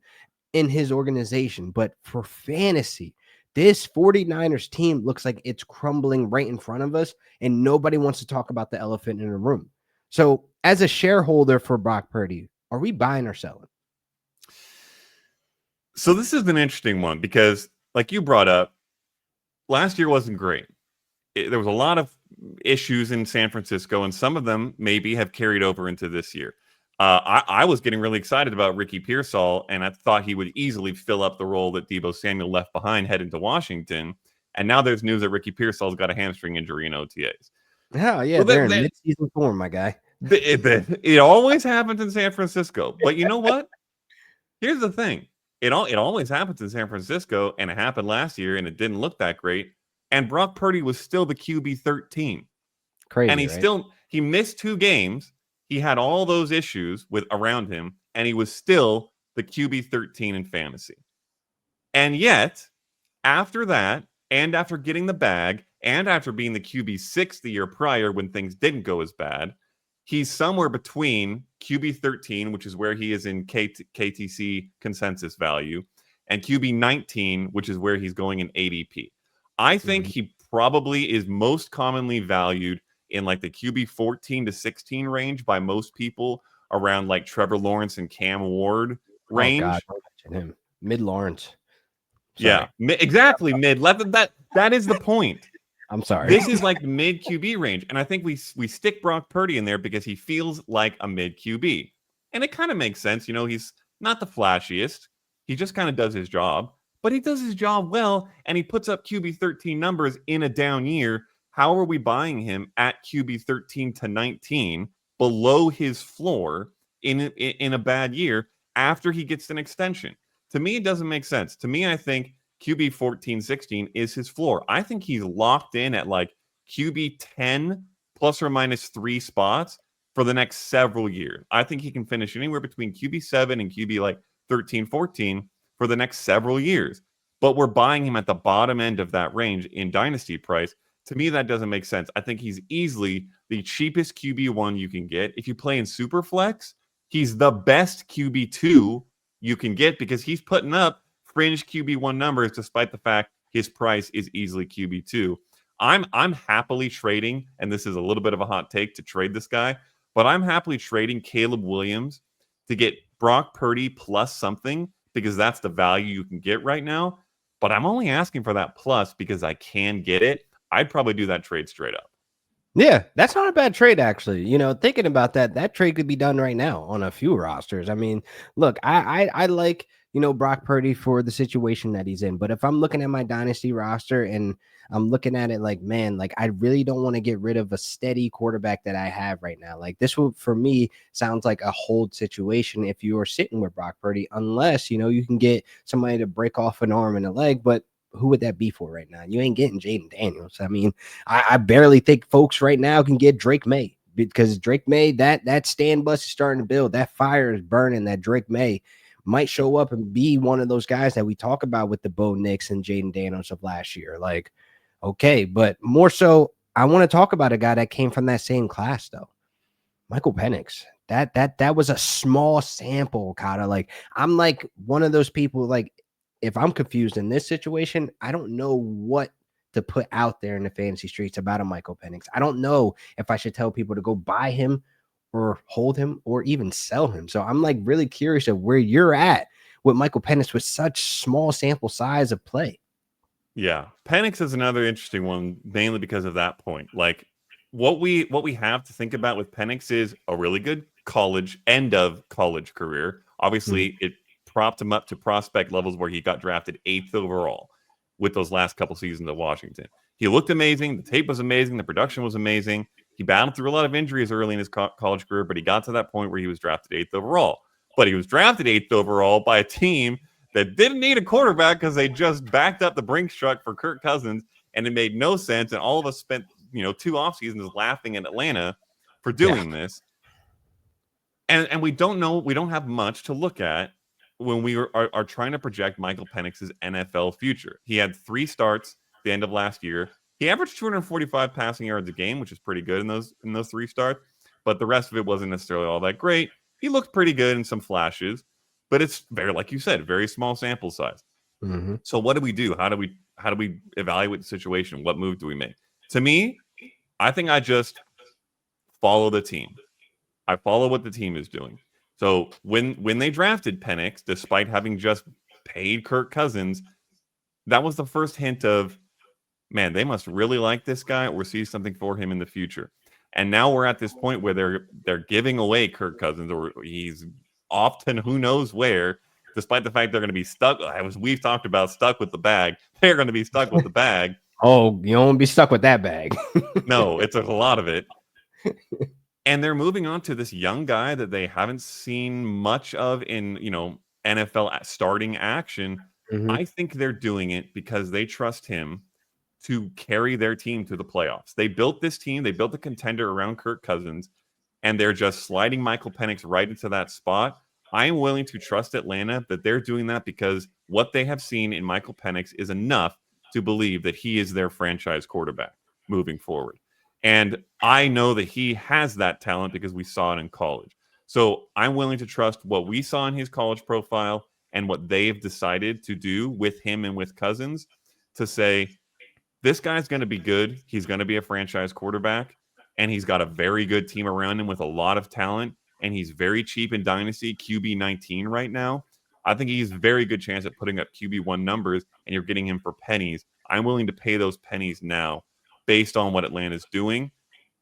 in his organization. But for fantasy, this 49ers team looks like it's crumbling right in front of us, and nobody wants to talk about the elephant in the room. So as a shareholder for Brock Purdy, are we buying or selling? So this is an interesting one because, like you brought up, last year wasn't great. There was a lot of issues in San Francisco, and some of them maybe have carried over into this year. I was getting really excited about Ricky Pearsall, and I thought he would easily fill up the role that Debo Samuel left behind heading to Washington. And now there's news that Ricky Pearsall's got a hamstring injury in OTAs. Oh, yeah, well, they're in mid-season form, my guy. It always happens in San Francisco. But you know what? Here's the thing. It always happens in San Francisco, and it happened last year, and it didn't look that great. And Brock Purdy was still the QB 13. Crazy, and he missed 2 games. He had all those issues around him, and he was still the QB 13 in fantasy. And yet, after that, and after getting the bag, and after being the QB 6 the year prior when things didn't go as bad, he's somewhere between QB 13, which is where he is in KTC consensus value, and QB 19, which is where he's going in ADP. I think he probably is most commonly valued in like the QB 14 to 16 range by most people, around like Trevor Lawrence and Cam Ward range. Oh God, don't mention him. Mid Lawrence. Yeah, exactly. Mid. That is the point. I'm sorry. This is like mid QB range. And I think we stick Brock Purdy in there because he feels like a mid QB. And it kind of makes sense. He's not the flashiest. He just kind of does his job. But he does his job well, and he puts up QB 13 numbers in a down year. How are we buying him at QB 13 to 19 below his floor in a bad year after he gets an extension? To me, it doesn't make sense. To me, I think QB 14, 16 is his floor. I think he's locked in at like QB 10 plus or minus 3 spots for the next several years. I think he can finish anywhere between QB 7 and QB like 13, 14 for the next several years. But we're buying him at the bottom end of that range in dynasty price. To me, that doesn't make sense. I think he's easily the cheapest QB1 you can get. If you play in Superflex, he's the best QB2 you can get because he's putting up fringe QB1 numbers despite the fact his price is easily QB2. I'm happily trading, and this is a little bit of a hot take to trade this guy, but I'm happily trading Caleb Williams to get Brock Purdy plus something because that's the value you can get right now. But I'm only asking for that plus because I can get it. I'd probably do that trade straight up. Yeah, that's not a bad trade, actually. Thinking about that trade could be done right now on a few rosters. I mean, look, I like, Brock Purdy for the situation that he's in. But if I'm looking at my dynasty roster and I'm looking at it like, man, like I really don't want to get rid of a steady quarterback that I have right now. Like this will, for me, sounds like a hold situation if you are sitting with Brock Purdy, unless, you can get somebody to break off an arm and a leg. But who would that be for right now? You ain't getting Jaden Daniels. I mean, I barely think folks right now can get Drake May because Drake May, that stand bus is starting to build. That fire is burning. That Drake May might show up and be one of those guys that we talk about with the Bo Nix and Jaden Daniels of last year. Like, okay, but more so, I want to talk about a guy that came from that same class, though. Michael Penix. That was a small sample, kind of like I'm like one of those people like if I'm confused in this situation, I don't know what to put out there in the fantasy streets about a Michael Penix. I don't know if I should tell people to go buy him or hold him or even sell him. So I'm like really curious of where you're at with Michael Penix with such small sample size of play. Yeah, Penix is another interesting one, mainly because of that point. Like what we have to think about with Penix is a really good end of college career. Obviously, it propped him up to prospect levels where he got drafted 8th overall with those last couple seasons at Washington. He looked amazing. The tape was amazing. The production was amazing. He battled through a lot of injuries early in his college career, but he got to that point where he was drafted 8th overall. But he was drafted 8th overall by a team that didn't need a quarterback because they just backed up the Brinks truck for Kirk Cousins, and it made no sense. And all of us spent, 2 off seasons laughing at Atlanta for doing this. And we don't know, we don't have much to look at when we are trying to project Michael Penix's NFL future. He had 3 starts at the end of last year. He averaged 245 passing yards a game, which is pretty good in those 3 starts, but the rest of it wasn't necessarily all that great. He looked pretty good in some flashes, but it's very, like you said, very small sample size. So what do we do? How do we evaluate the situation? What move do we make? To me, I think I just follow the team. I follow what the team is doing. So when they drafted Penix, despite having just paid Kirk Cousins, that was the first hint of, man, they must really like this guy or see something for him in the future. And now we're at this point where they're giving away Kirk Cousins, or he's off to who knows where, despite the fact they're going to be stuck. As we've talked about, stuck with the bag. They're going to be stuck with the bag. Oh, you don't be stuck with that bag. No, it's a lot of it. And they're moving on to this young guy that they haven't seen much of in, NFL starting action. I think they're doing it because they trust him to carry their team to the playoffs. They built this team. They built a contender around Kirk Cousins, and they're just sliding Michael Penix right into that spot. I am willing to trust Atlanta that they're doing that because what they have seen in Michael Penix is enough to believe that he is their franchise quarterback moving forward. And I know that he has that talent because we saw it in college. So I'm willing to trust what we saw in his college profile and what they've decided to do with him and with Cousins to say, this guy's going to be good. He's going to be a franchise quarterback, and he's got a very good team around him with a lot of talent, and he's very cheap in Dynasty, QB 19 right now. I think he's a very good chance at putting up QB1 numbers, and you're getting him for pennies. I'm willing to pay those pennies now based on what Atlanta's doing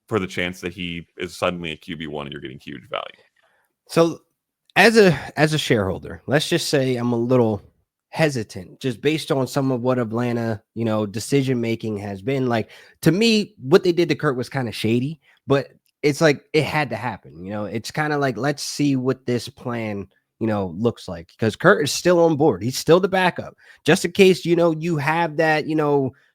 for the chance that he is suddenly a QB1 and you're getting huge value. So as a shareholder, let's just say I'm a little hesitant just based on some of what Atlanta, decision making has been. Like, to me, what they did to Kurt was kind of shady, but it's like it had to happen. It's kind of like, let's see what this plan looks like, because Kurt is still on board. He's still the backup, just in case you have that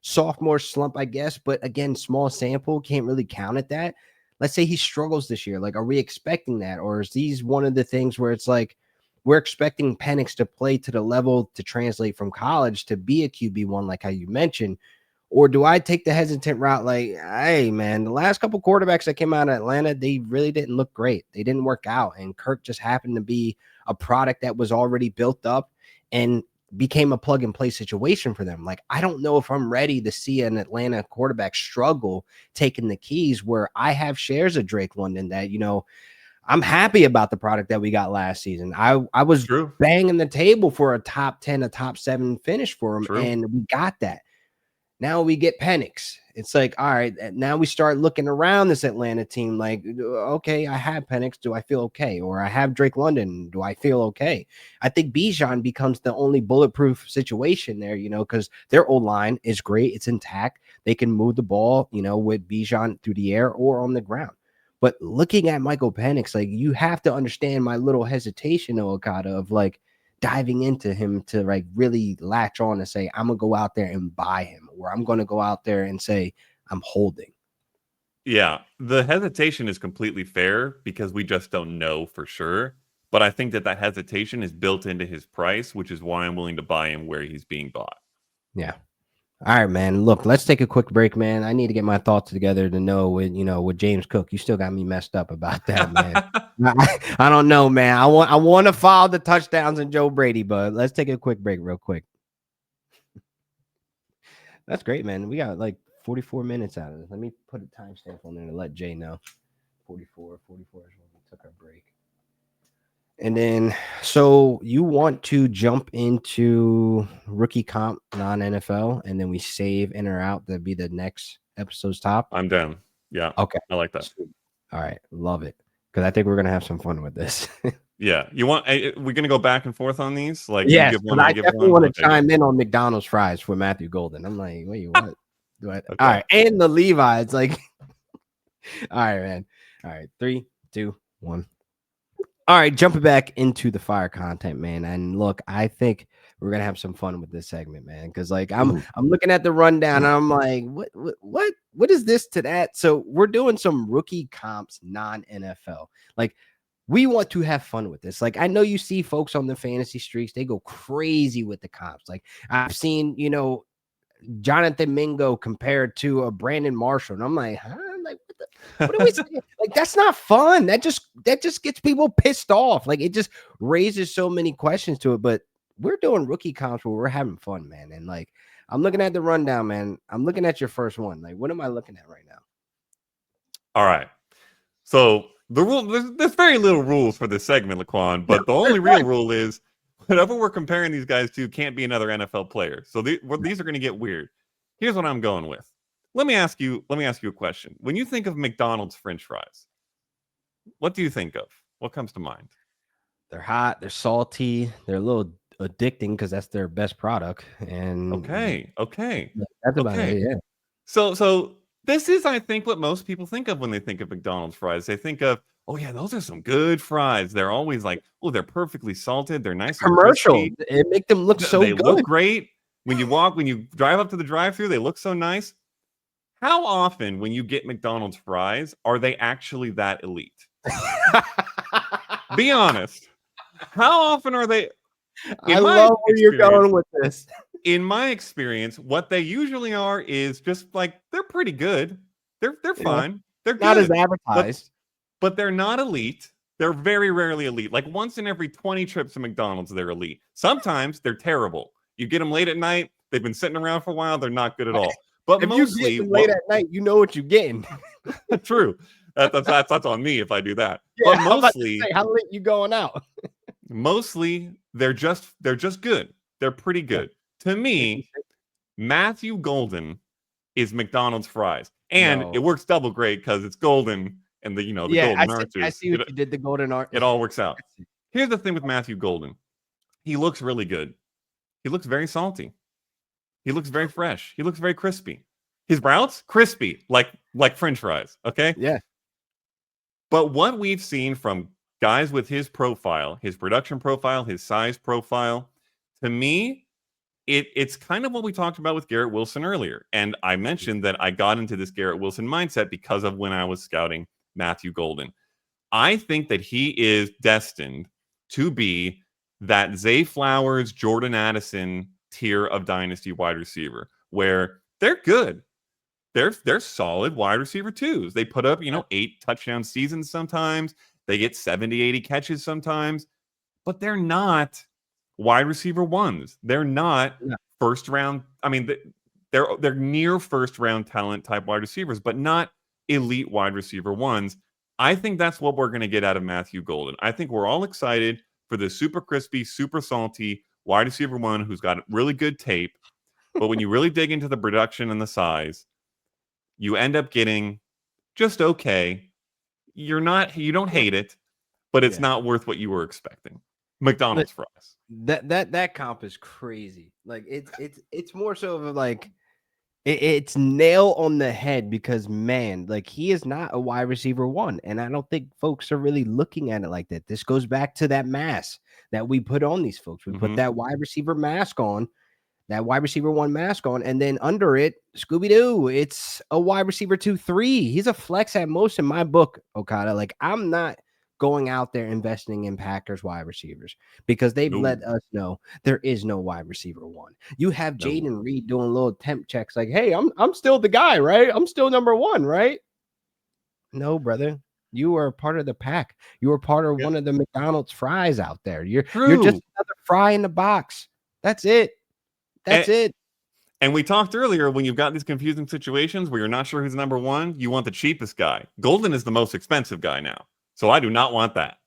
sophomore slump, I guess. But again, small sample, can't really count at that. Let's say he struggles this year. Like, are we expecting that, or is these one of the things where it's like we're expecting Penix to play to the level to translate from college to be a QB1, like how you mentioned? Or do I take the hesitant route? Like, hey, man, the last couple quarterbacks that came out of Atlanta, they really didn't look great. They didn't work out. And Kirk just happened to be a product that was already built up and became a plug and play situation for them. Like, I don't know if I'm ready to see an Atlanta quarterback struggle taking the keys, where I have shares of Drake London that, I'm happy about the product that we got last season. I was banging the table for a top 10, a top 7 finish for him. And we got that. Now we get Penix. It's like, all right, now we start looking around this Atlanta team like, okay, I have Penix. Do I feel okay? Or I have Drake London. Do I feel okay? I think Bijan becomes the only bulletproof situation there, because their O-line is great. It's intact. They can move the ball, with Bijan through the air or on the ground. But looking at Michael Penix, like, you have to understand my little hesitation, Okada, of like diving into him to like really latch on and say, I'm going to go out there and buy him, or I'm going to go out there and say, I'm holding. Yeah, the hesitation is completely fair because we just don't know for sure. But I think that hesitation is built into his price, which is why I'm willing to buy him where he's being bought. Yeah. All right, man. Look, let's take a quick break, man. I need to get my thoughts together to know with James Cook. You still got me messed up about that, man. I don't know, man. I want to follow the touchdowns in Joe Brady, but let's take a quick break real quick. That's great, man. We got like 44 minutes out of this. Let me put a timestamp on there to let Jay know. 44 is when we took our break. And then, so you want to jump into rookie comp, non NFL, and then we save in or out to be the next episode's top. I'm down. Yeah. Okay. I like that. Sweet. All right. Love it. Because I think we're going to have some fun with this. Yeah. We're going to go back and forth on these? Like, yes. you give one, I give definitely one? want to chime in on McDonald's fries for Matthew Golden. I'm like, wait, what? Okay. All right. And the Levi. It's like, all right, man. All right. 3, 2, 1. All right, jumping back into the fire content, man. And look, I think we're gonna have some fun with this segment, man. Because like I'm looking at the rundown, and I'm like, what is this to that? So we're doing some rookie comps, non-NFL. Like we want to have fun with this. Like I know you see folks on the fantasy streaks, they go crazy with the comps. Like I've seen, Jonathan Mingo compared to a Brandon Marshall, and I'm like, huh? Like what are we saying? Like that's not fun. That just gets people pissed off. Like it just raises so many questions to it. But we're doing rookie comps where we're having fun, man. And like I'm looking at the rundown, man. I'm looking at your first one. Like what am I looking at right now? All right. So the rule there's very little rules for this segment, Laquan, but the only real rule is whatever we're comparing these guys to can't be another NFL player. So these are going to get weird. Here's what I'm going with. Let me ask you a question. When you think of McDonald's French fries, what do you think of? What comes to mind? They're hot, they're salty, they're a little addicting because that's their best product. And okay. That's about it, yeah. So this is, I think, what most people think of when they think of McDonald's fries. They think of, oh yeah, those are some good fries. They're always like, oh, they're perfectly salted. They're nice. Commercial. It make them look so good. They look great. When you drive up to the drive-thru, they look so nice. How often, when you get McDonald's fries, are they actually that elite? Be honest. How often are they? I love where you're going with this. In my experience, what they usually are is just like they're pretty good. They're fine. They're good. Not as advertised, but they're not elite. They're very rarely elite. Like once in every 20 trips to McDonald's, they're elite. Sometimes they're terrible. You get them late at night. They've been sitting around for a while. They're not good at all. But if mostly, you get them late at night, you know what you're getting. True. That's on me if I do that. Yeah, but mostly, how late you going out? Mostly, they're just good. They're pretty good. Yeah. To me, Matthew Golden is McDonald's fries, and it works double great because it's golden and the golden arches. I see what you did. The golden arch. It all works out. Here's the thing with Matthew Golden. He looks really good. He looks very salty. He looks very fresh. He looks very crispy. His routes, crispy, like French fries. Okay. Yeah. But what we've seen from guys with his profile, his production profile, his size profile, to me, it's kind of what we talked about with Garrett Wilson earlier. And I mentioned that I got into this Garrett Wilson mindset because of when I was scouting Matthew Golden. I think that he is destined to be that Zay Flowers, Jordan Addison tier of dynasty wide receiver, where they're good. They're solid wide receiver twos. They put up, 8 touchdown seasons sometimes. They get 70, 80 catches sometimes, but they're not wide receiver ones. They're not first round. I mean, they're near first round talent type wide receivers, but not elite wide receiver ones. I think that's what we're going to get out of Matthew Golden. I think we're all excited for the super crispy, super salty wide receiver one who's got really good tape. But when you really dig into the production and the size, you end up getting just okay. You don't hate it, but it's not worth what you were expecting. McDonald's fries. That comp is crazy. Like it's more so of like it's nail on the head because man, like he is not a wide receiver one, and I don't think folks are really looking at it like that. This goes back to that mask that we put on these folks. We put that wide receiver mask on. That wide receiver one mask on, and then under it, Scooby-Doo, it's a wide receiver 2-3. He's a flex at most in my book, Okada. Like, I'm not going out there investing in Packers wide receivers because they've let us know there is no wide receiver one. You have Jaden Reed doing little temp checks like, hey, I'm still the guy, right? I'm still number one, right? No, brother. You are part of the pack. You are part of one of the McDonald's fries out there. You're just another fry in the box. That's it. That's it. And we talked earlier, when you've got these confusing situations where you're not sure who's number one, you want the cheapest guy. Golden is the most expensive guy now. So I do not want that.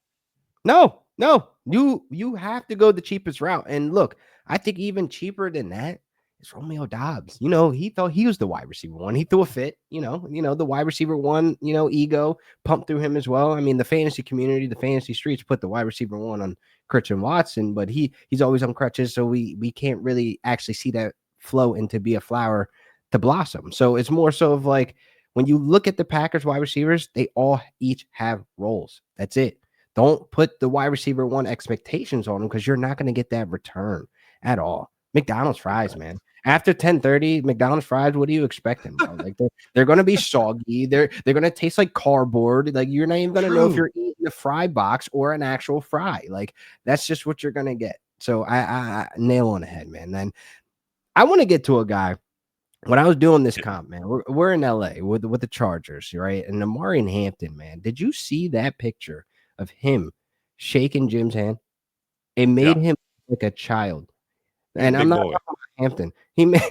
No, no, you have to go the cheapest route. And look, I think even cheaper than that is Romeo Dobbs. He thought he was the wide receiver one. He threw a fit. The wide receiver one. Ego pumped through him as well. I mean, the fantasy community, the fantasy streets put the wide receiver one on Christian Watson, but he's always on crutches, so we can't really actually see that flow into be a flower to blossom. So it's more so of like when you look at the Packers wide receivers, they all each have roles. That's it. Don't put the wide receiver one expectations on them because you're not going to get that return at all. McDonald's fries, man. After 10:30, McDonald's fries, what are you expecting, bro? Like they're going to be soggy. They're going to taste like cardboard. Like you're not even going to know if you're eating a fry box or an actual fry. Like that's just what you're going to get. So I nail on the head, man. Then I want to get to a guy. When I was doing this comp, man, we're in LA with the Chargers, right? And Amari and Hampton, man. Did you see that picture of him shaking Jim's hand? It made him like a child. And I'm not talking about Hampton. He made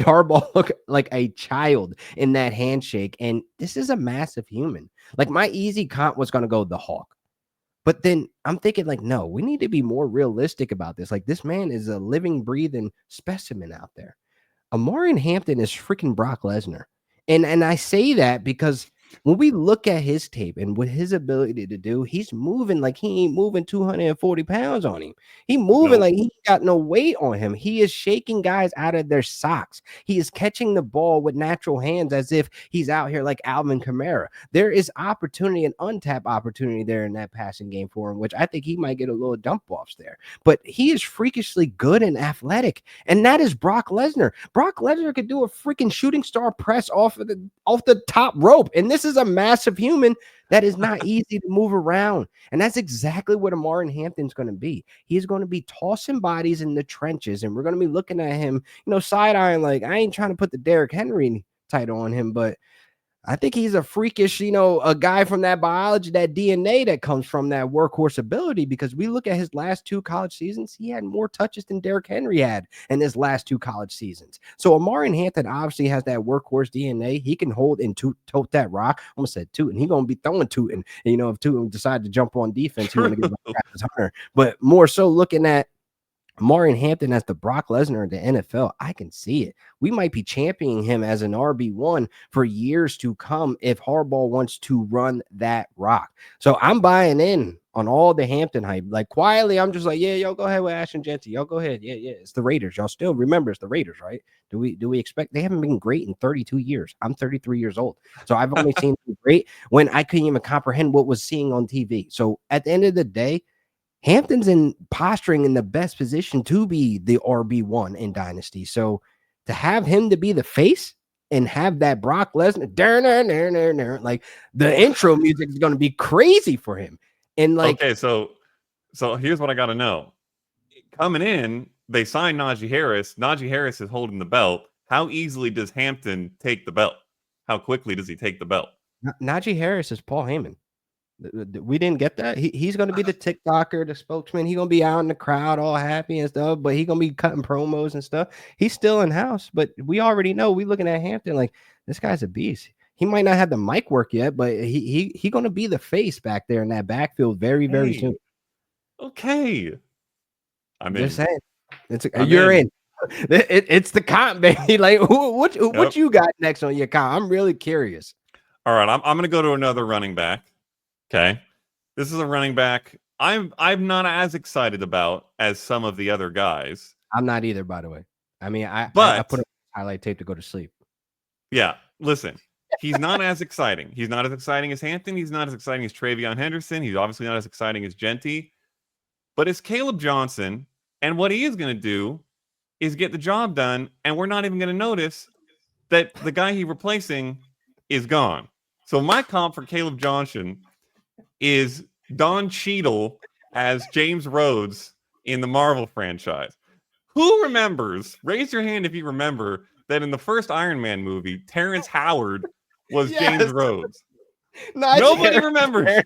Harbaugh look like a child in that handshake. And this is a massive human. Like my easy comp was going to go the Hawk. But then I'm thinking like, no, we need to be more realistic about this. Like this man is a living, breathing specimen out there. Amari Hampton is freaking Brock Lesnar. And I say that because when we look at his tape and what his ability to do, he's moving like he ain't moving 240 pounds on him. He moving like he got no weight on him. He is shaking guys out of their socks. He is catching the ball with natural hands as if he's out here like Alvin Kamara. There is opportunity, an untapped opportunity there in that passing game for him, which I think he might get a little dump offs there. But he is freakishly good and athletic, and that is Brock Lesnar. Brock Lesnar could do a freaking shooting star press off the top rope, and this is a massive human that is not easy to move around. And that's exactly what Amari Hampton's going to be. He's going to be tossing bodies in the trenches, and we're going to be looking at him, side-eyeing like, I ain't trying to put the Derrick Henry title on him, but I think he's a freakish, a guy from that biology, that DNA that comes from that workhorse ability, because we look at his last two college seasons, he had more touches than Derrick Henry had in his last two college seasons. So Amari Hampton obviously has that workhorse DNA. He can hold and tote that rock. I almost said toot, and he's going to be throwing tooting. And, if Tootin decide to jump on defense, he's going to get Travis Hunter. But more so looking at Amari Hampton as the Brock Lesnar in the NFL, I can see it. We might be championing him as an RB1 for years to come if Harbaugh wants to run that rock. So I'm buying in on all the Hampton hype. Like quietly, I'm just like, yeah, y'all go ahead with Ashton Genty. Y'all go ahead. Yeah. It's the Raiders. Y'all still remember it's the Raiders, right? Do we expect? They haven't been great in 32 years. I'm 33 years old. So I've only seen them great when I couldn't even comprehend what was seeing on TV. So at the end of the day, Hampton's in posturing in the best position to be the RB1 in Dynasty. So to have him to be the face and have that Brock Lesnar, like the intro music is going to be crazy for him. And like, okay, so here's what I got to know. Coming in, they signed Najee Harris. Najee Harris is holding the belt. How easily does Hampton take the belt? How quickly does he take the belt? Najee Harris is Paul Heyman. We didn't get that. He's going to be the TikToker, the spokesman. He's going to be out in the crowd all happy and stuff, but he's going to be cutting promos and stuff. He's still in house, but we already know. We looking at Hampton like this guy's a beast. He might not have the mic work yet, but he going to be the face back there in that backfield very soon. Okay. I'm just in. Saying. You're in. It's the comp, baby. Like what you got next on your comp? I'm really curious. All right, I'm going to go to another running back. Okay. This is a running back I'm not as excited about as some of the other guys. I'm not either, by the way. I mean, I put a highlight tape to go to sleep. Yeah, listen. He's not as exciting. He's not as exciting as Hampton. He's not as exciting as Travion Henderson. He's obviously not as exciting as Genty. But it's Caleb Johnson, and what he is going to do is get the job done, and we're not even going to notice that the guy he's replacing is gone. So my comp for Caleb Johnson is Don Cheadle as James Rhodes in the Marvel franchise. Who remembers? Raise your hand if you remember that in the first Iron Man movie, Terrence Howard was James Rhodes. Nobody remembers.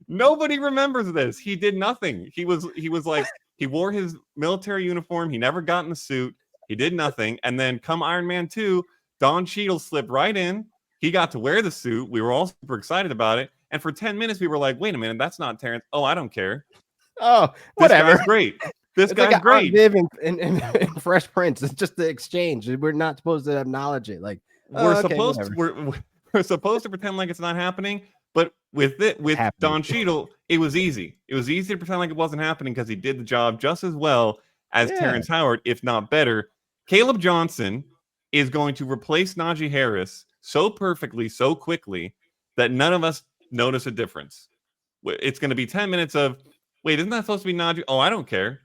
Nobody remembers this. He did nothing. He was like, he wore his military uniform. He never got in the suit. He did nothing. And then come Iron Man 2, Don Cheadle slipped right in. He got to wear the suit. We were all super excited about it. And for 10 minutes, we were like, wait a minute, that's not Terrence. Oh, I don't care. Oh, This whatever. guy's great. This It's like guy's an Aunt great. Viv and Fresh Prince. It's just the exchange. We're not supposed to acknowledge it. Like, We're okay, supposed whatever. to, we're supposed to pretend like it's not happening. But with Happening. Don Cheadle, it was easy. It was easy to pretend like it wasn't happening because he did the job just as well as Terrence Howard, if not better. Caleb Johnson is going to replace Najee Harris so perfectly, so quickly that none of us notice a difference. It's going to be 10 minutes of, wait, isn't that supposed to be Najee? Oh, I don't care.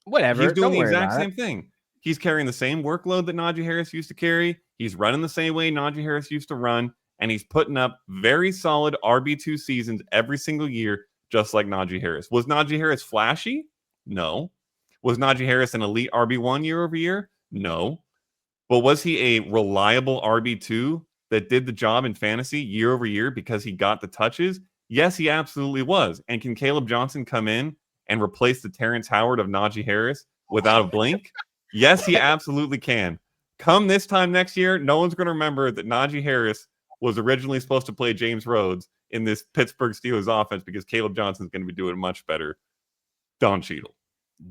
Whatever. He's doing Don't the worry exact about same thing. He's carrying the same workload that Najee Harris used to carry. He's running the same way Najee Harris used to run. And he's putting up very solid RB2 seasons every single year, just like Najee Harris. Was Najee Harris flashy? No. Was Najee Harris an elite RB1 year over year? No. But was he a reliable RB2 that did the job in fantasy year over year because he got the touches? Yes, he absolutely was. And can Caleb Johnson come in and replace the Terrence Howard of Najee Harris without a blink? Yes, he absolutely can. Come this time next year, no one's going to remember that Najee Harris was originally supposed to play James Rhodes in this Pittsburgh Steelers offense because Caleb Johnson's going to be doing much better. Don Cheadle.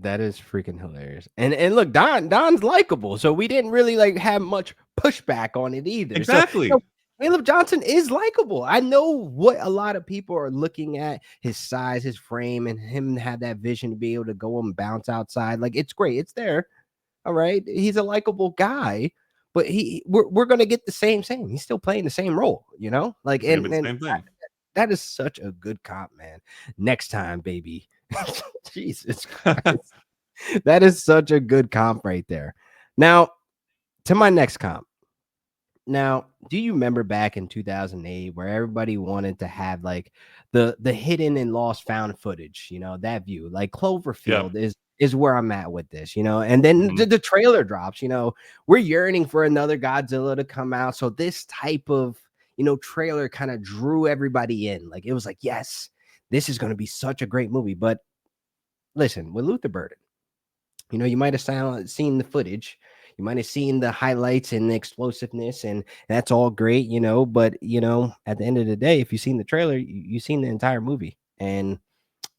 That is freaking hilarious. And look, Don's likable, so we didn't really like have much pushback on it either. Exactly. So, Caleb Johnson is likable. I know what a lot of people are looking at, his size, his frame, and him have that vision to be able to go and bounce outside. Like, it's great. It's there. All right. He's a likable guy, but we're gonna get the same. He's still playing the same role, you know? Like, and same thing. that is such a good comp, man. Next time, baby. Jesus Christ. That is such a good comp right there. Now, to my next comp. Now, do you remember back in 2008 where everybody wanted to have like the hidden and lost found footage, you know, that view? Like Cloverfield is where I'm at with this, you know. And then the trailer drops, you know. We're yearning for another Godzilla to come out. So this type of, you know, trailer kind of drew everybody in. Like it was like, yes, this is going to be such a great movie. But listen, with Luther Burden, you know, you might have seen the footage. You might have seen the highlights and the explosiveness, and that's all great, you know. But, you know, at the end of the day, if you've seen the trailer, you've seen the entire movie. And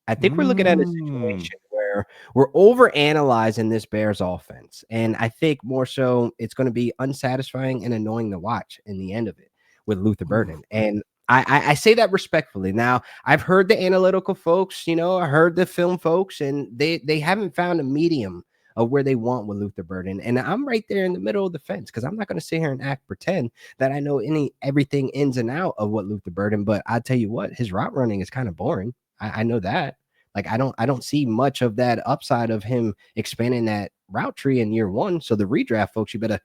I think we're looking at a situation where we're over analyzing this Bears offense. And I think more so it's going to be unsatisfying and annoying to watch in the end of it with Luther Burden. And I say that respectfully. Now, I've heard the analytical folks, you know, I heard the film folks, and they haven't found a medium of where they want with Luther Burden. And I'm right there in the middle of the fence because I'm not going to sit here and pretend that I know everything ins and out of what Luther Burden. But I tell you what, his route running is kind of boring. I know that. Like I don't see much of that upside of him expanding that route tree in year one. So the redraft folks, you better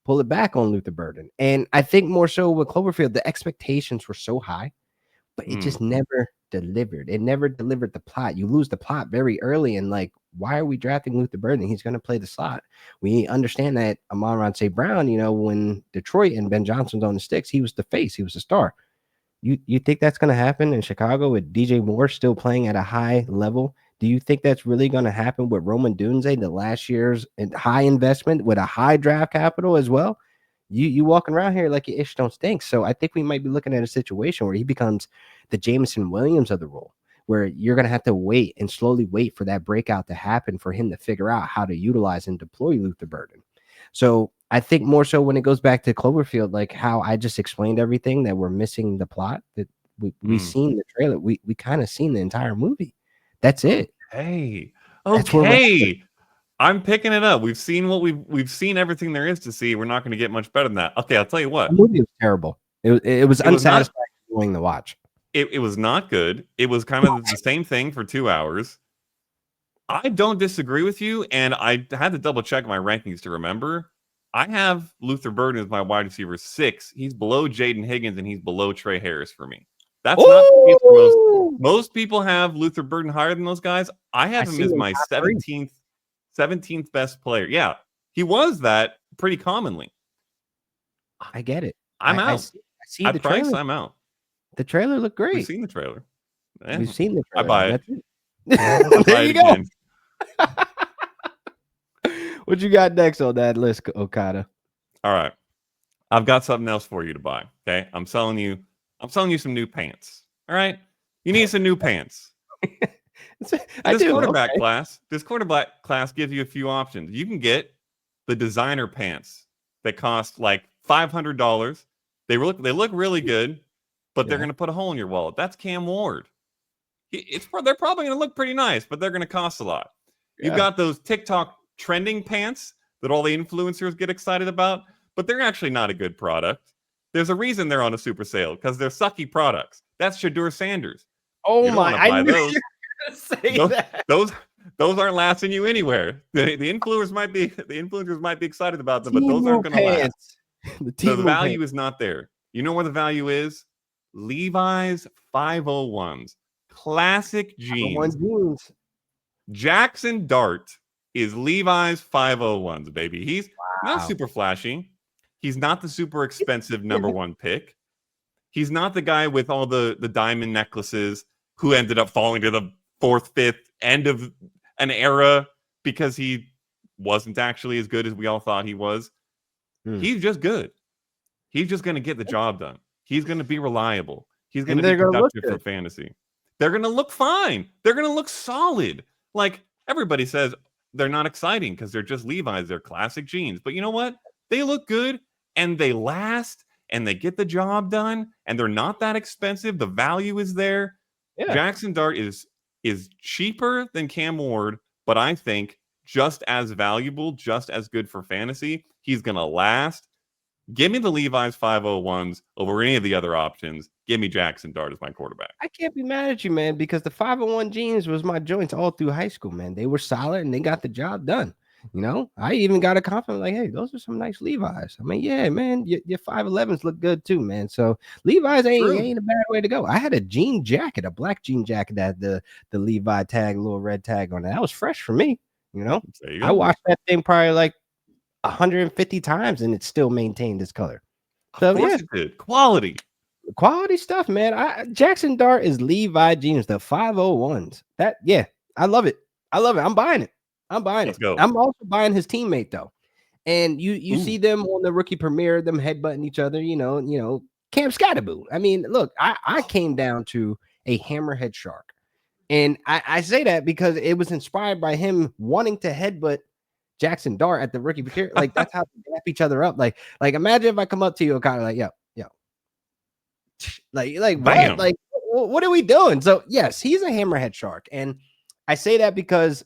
pull it back on Luther Burden. And I think more so with Cloverfield, the expectations were so high, but it just never delivered. It never delivered the plot. You lose the plot very early, and like, why are we drafting Luther Burden? He's going to play the slot. We understand that Amon-Ra St. Brown, you know, when Detroit and Ben Johnson's on the sticks, he was the face, he was the star. You think that's going to happen in Chicago with DJ Moore still playing at a high level? Do you think that's really going to happen with Roman Dunze, the last year's high investment with a high draft capital as well? You walking around here like your ish don't stink. So I think we might be looking at a situation where he becomes the Jameson Williams of the role, where you're going to have to wait and slowly wait for that breakout to happen for him to figure out how to utilize and deploy Luther Burden. So I think more so when it goes back to Cloverfield, like how I just explained everything, that we're missing the plot, that we've seen the trailer. We kind of seen the entire movie. That's it. Hey, okay. I'm picking it up. We've seen what we've seen everything there is to see. We're not going to get much better than that. Okay, I'll tell you what. The movie was terrible. It was unsatisfying doing the watch. It was not good. It was kind of the same thing for 2 hours. I don't disagree with you, and I had to double check my rankings to remember. I have Luther Burden as my wide receiver 6. He's below Jaden Higgins, and he's below Trey Harris for me. That's not the case for most. Most people have Luther Burden higher than those guys. I have him as my 17th best player. Yeah, he was that pretty commonly. I get it. I'm out. I see the trailer. I'm out. The trailer looked great. We've seen the trailer. We've seen the trailer. I buy it. There you go. What you got next on that list, Okada? All right. I've got something else for you to buy. Okay. I'm selling you some new pants. All right. You need some new pants. I This do. quarterback Okay. class gives you a few options. You can get the designer pants that cost like $500. They look really good, but they're Yeah. going to put a hole in your wallet. That's Cam Ward. They're probably going to look pretty nice, but they're going to cost a lot. You've Yeah. got those TikTok trending pants that all the influencers get excited about, but they're actually not a good product. There's a reason they're on a super sale because they're sucky products. That's Shadur Sanders. Oh You don't my! want to I buy knew those. you were gonna say Those that. those those aren't lasting you anywhere. The influencers might be excited about them, but those aren't Temu going to last. pants. The The Temu value pants. is not there. You know where the value is? Levi's 501s, classic One jeans. jeans. Jackson Dart is Levi's 501s, baby. He's not Wow. super flashy. He's not the super expensive Yeah. number one pick. He's not the guy with all the diamond necklaces who ended up falling to the fourth, fifth end of an era because he wasn't actually as good as we all thought he was. He's just good. He's just going to get the job done. He's going to be reliable. He's going And to be they're gonna look productive for good. fantasy. They're going to look fine. They're going to look solid. Like everybody says, they're not exciting because they're just Levi's. They're classic jeans. But you know what? They look good and they last and they get the job done and they're not that expensive. The value is there. Yeah. Jackson Dart is cheaper than Cam Ward, but I think just as valuable, just as good for fantasy. He's going to last. Give me the Levi's 501s over any of the other options. Give me Jackson Dart as my quarterback. I can't be mad at you, man, because the 501 jeans was my joints all through high school, man. They were solid and they got the job done. You know, I even got a compliment like, hey, those are some nice Levi's. I mean, yeah, man, your 511s look good too, man. So Levi's ain't a bad way to go. I had a jean jacket, a black jean jacket that had the Levi tag, little red tag on it. That was fresh for me. You know, There you I go. washed that thing probably like 150 times and it still maintained its color. So Of course yeah, it did. Quality stuff, man. Jackson Dart is Levi jeans, the 501s. I love it. I'm buying it. Let's go. I'm also buying his teammate though. And you see them on the rookie premiere, them headbutting each other, you know, Cam Scatterboo. I mean, look, I came down to a hammerhead shark. And I say that because it was inspired by him wanting to headbutt Jackson Dart at the rookie premiere. Like that's how they wrap each other up. Like imagine if I come up to you kind of like, yo, like Bam. what? Like what are we doing? So yes, he's a hammerhead shark, and I say that because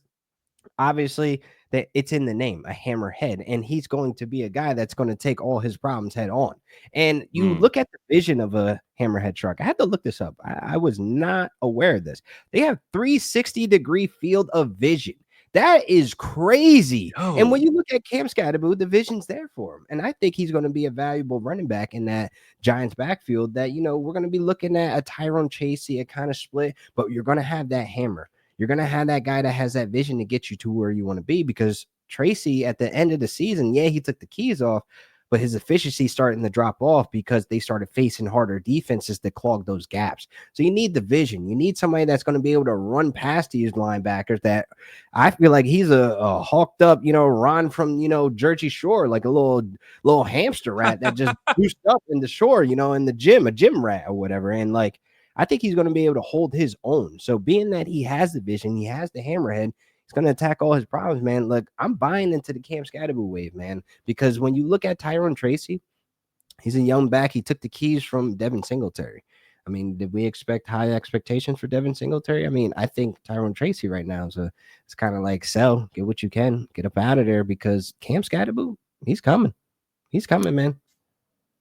obviously that it's in the name, a hammerhead, and he's going to be a guy that's going to take all his problems head on. And you look at the vision of a hammerhead shark. I had to look this up. I was not aware of this. They have 360-degree field of vision. That is crazy. Oh. And when you look at Cam Scatterboo, the vision's there for him. And I think he's going to be a valuable running back in that Giants backfield that, you know, we're going to be looking at a Tyrone Chasey, a kind of split, but you're going to have that hammer. You're going to have that guy that has that vision to get you to where you want to be, because Tracy at the end of the season, yeah, he took the keys off, but his efficiency starting to drop off because they started facing harder defenses that clog those gaps. So you need the vision. You need somebody that's going to be able to run past these linebackers that I feel like he's a hawked up, you know, Ron from, you know, Jersey Shore, like a little hamster rat that just goosed up in the shore, you know, in the gym, a gym rat or whatever. And like, I think he's going to be able to hold his own. So being that he has the vision, he has the hammerhead, he's going to attack all his problems, man. Look, I'm buying into the Cam Scatterboo wave, man, because when you look at Tyrone Tracy, he's a young back. He took the keys from Devin Singletary. I mean, did we expect high expectations for Devin Singletary? I mean, I think Tyrone Tracy right now it's kind of like sell, get what you can, get up out of there, because Cam Scatterboo, he's coming. He's coming, man.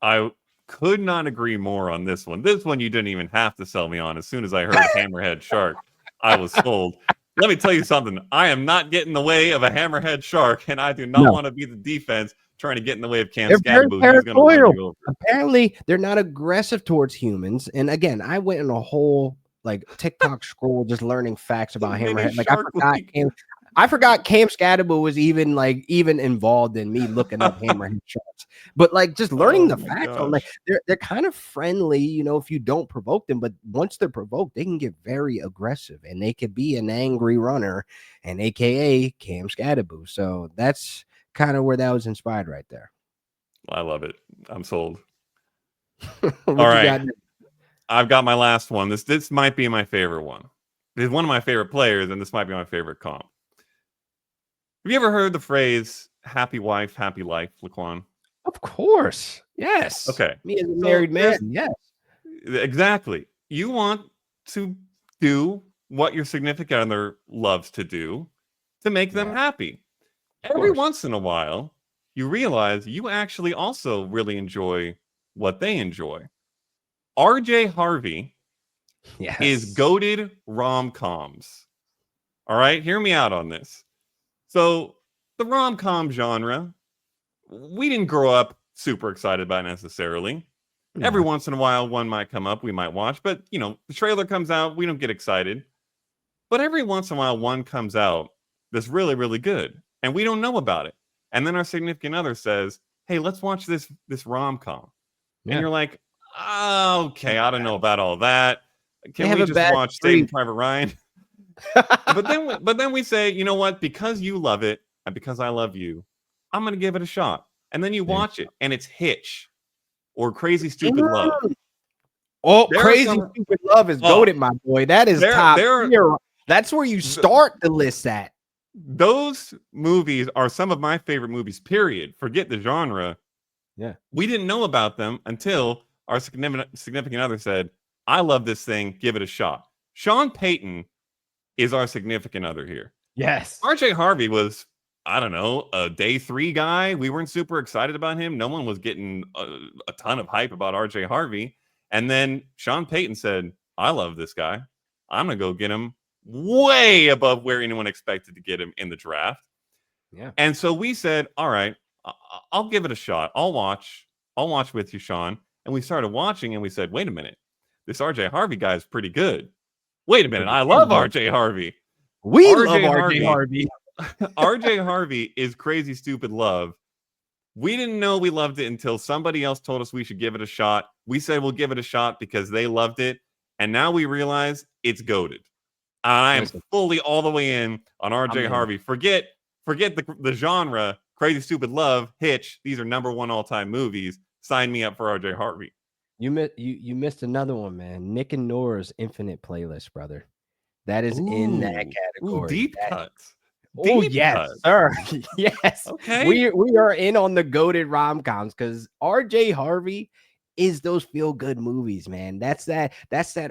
I could not agree more on this one. This one you didn't even have to sell me on. As soon as I heard hammerhead shark, I was sold. Let me tell you something. I am not getting in the way of a hammerhead shark, and I do not want to be the defense trying to get in the way of Cam Scatterboo. He's going to run you over. Apparently, they're not aggressive towards humans. And again, I went in a whole like TikTok scroll just learning facts about hammerhead. Like I forgot Cam Scatterboo was even involved in me looking up hammerhead sharks. But like just learning the facts on, like they're kind of friendly, you know, if you don't provoke them. But once they're provoked, they can get very aggressive and they could be an angry runner, and AKA Cam Scatterboo. So that's kind of where that was inspired right there. I love it. I'm sold. What All you right. got? I've got my last one. This might be my favorite one. It's one of my favorite players, and this might be my favorite comp. Have you ever heard the phrase "happy wife, happy life," Laquan? Of course. Yes. Okay. Me as a So married man. Yes. exactly. You want to do what your significant other loves to do to make them Yeah. happy. Of Every course. once in a while, you realize you actually also really enjoy what they enjoy. RJ Harvey is Yes. goated rom-coms. All right, hear me out on this. So, the rom-com genre, we didn't grow up super excited by necessarily. Every No. once in a while, one might come up, we might watch, but the trailer comes out, we don't get excited. But every once in a while, one comes out that's really, really good, and we don't know about it. And then our significant other says, "Hey, let's watch this rom-com," and Yeah. you're like, "Okay, I don't know about all that. They Can have we a just bad watch Saving streak. Private Ryan?" But then we say, you know what? Because you love it and because I love you, I'm gonna give it a shot. And then you There you watch it, and it's Hitch or Crazy Stupid Love. go. Oh, There are Crazy some. Stupid Love is Oh, goated, my boy. That is there, top there. tier. That's where you start the list at. Those movies are some of my favorite movies. Period. Forget the genre. Yeah. We didn't know about them until our significant other said, "I love this thing. Give it a shot." Sean Payton is our significant other here. Yes. RJ Harvey was, I don't know, a day 3 guy. We weren't super excited about him. No one was getting a ton of hype about RJ Harvey. And then Sean Payton said, "I love this guy. I'm going to go get him way above where anyone expected to get him in the draft." Yeah. And so we said, "All right, I'll give it a shot. I'll watch. I'll watch with you, Sean." And we started watching and we said, "Wait a minute. This RJ Harvey guy is pretty good. Wait a minute. I love RJ Harvey." We love RJ RJ Harvey. Harvey. RJ Harvey is Crazy Stupid Love. We didn't know we loved it until somebody else told us we should give it a shot. We said we'll give it a shot because they loved it. And now we realize it's goated. I am Listen, fully all the way in on RJ I'm in. Harvey. Forget the genre. Crazy Stupid Love, Hitch. These are number one all-time movies. Sign me up for RJ Harvey. You missed another one, man. Nick and Nora's Infinite Playlist, brother. That is in that category. Deep cuts. Oh, Deep yes, cuts. sir. Yes. Okay. We are in on the goated rom-coms because RJ Harvey is those feel-good movies, man. That's that,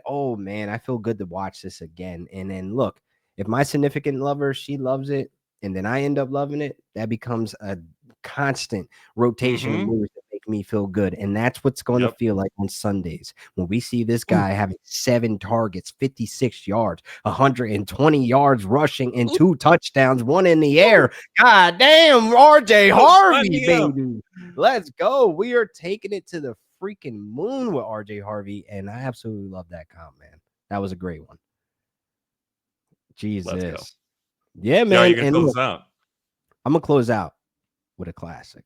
oh man, I feel good to watch this again. And then look, if my significant lover, she loves it, and then I end up loving it, that becomes a constant rotation of movies that make me feel good. And that's what's going to feel like on Sundays when we see this guy having 7 targets, 56 yards, 120 yards rushing, and 2 touchdowns, 1 in the air. God damn, RJ Harvey, baby. Let's go. We are taking it to the freaking moon with RJ Harvey, and I absolutely love that comp, man. That was a great one. Jesus. Yeah, man. Yeah, you can and close look, this out. I'm going to close out with a classic.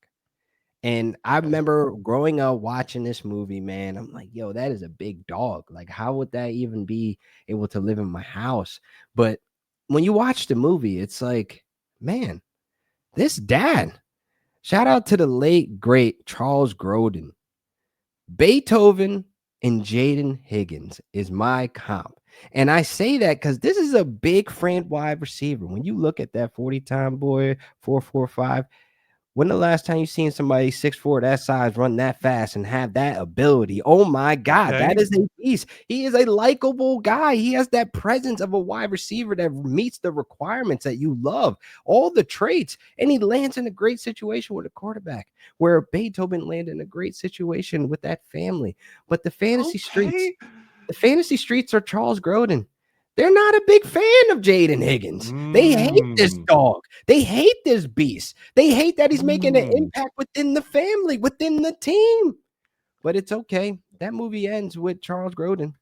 And I remember growing up watching this movie, man. I'm like, yo, that is a big dog. Like, how would that even be able to live in my house? But when you watch the movie, it's like, man, this dad, shout out to the late, great Charles Grodin. Beethoven and Jaden Higgins is my comp. And I say that because this is a big frame wide receiver. When you look at that 40-time boy, 4.45, when the last time you seen somebody 6'4" that size run that fast and have that ability? Oh my God, that is a beast. He is a likable guy. He has that presence of a wide receiver that meets the requirements that you love, all the traits, and he lands in a great situation with a quarterback where Beethoven landed in a great situation with that family. But the fantasy streets are Charles Grodin. They're not a big fan of Jaden Higgins. They hate this dog. They hate this beast. They hate that he's making an impact within the family, within the team. But it's okay. That movie ends with Charles Grodin,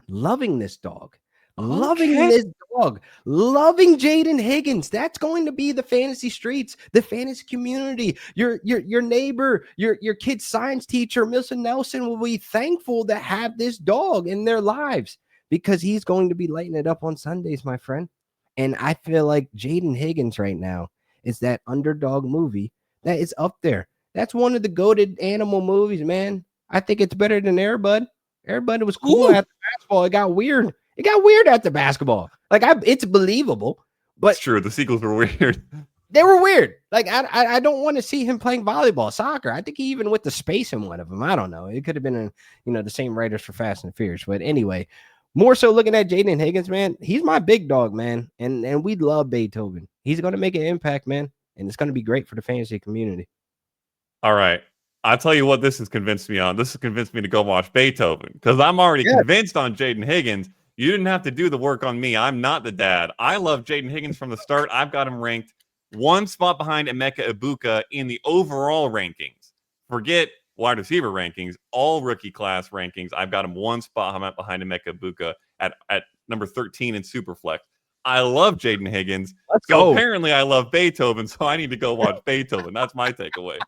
loving this dog, loving this dog, loving Jaden Higgins. That's going to be the fantasy streets, the fantasy community. Your neighbor, your kid's science teacher, Milson Nelson, will be thankful to have this dog in their lives, because he's going to be lighting it up on Sundays, my friend. And I feel like Jaden Higgins right now It's that underdog movie that is up there. That's one of the goated animal movies, man. I think it's better than Air Bud. Air Bud was cool Ooh, after basketball. It got weird. It got weird after basketball. Like it's believable, it's but true. The sequels were weird. they were weird. Like I don't want to see him playing volleyball, soccer. I think he even went to space in one of them. I don't know. It could have been the same writers for Fast and Furious. But anyway, more so looking at Jaden Higgins, man. He's my big dog, man. And we love Beethoven. He's gonna make an impact, man, and it's gonna be great for the fantasy community. All right. I'll tell you what this has convinced me on. This has convinced me to go watch Beethoven because I'm already convinced on Jaden Higgins. You didn't have to do the work on me. I'm not the dad. I love Jaden Higgins from the start. I've got him ranked one spot behind Emeka Ibuka in the overall rankings. Forget wide receiver rankings, all rookie class rankings. I've got him one spot behind Emeka Ibuka at number 13 in Superflex. I love Jaden Higgins. Let's So go. apparently I love Beethoven, so I need to go watch Beethoven. That's my takeaway.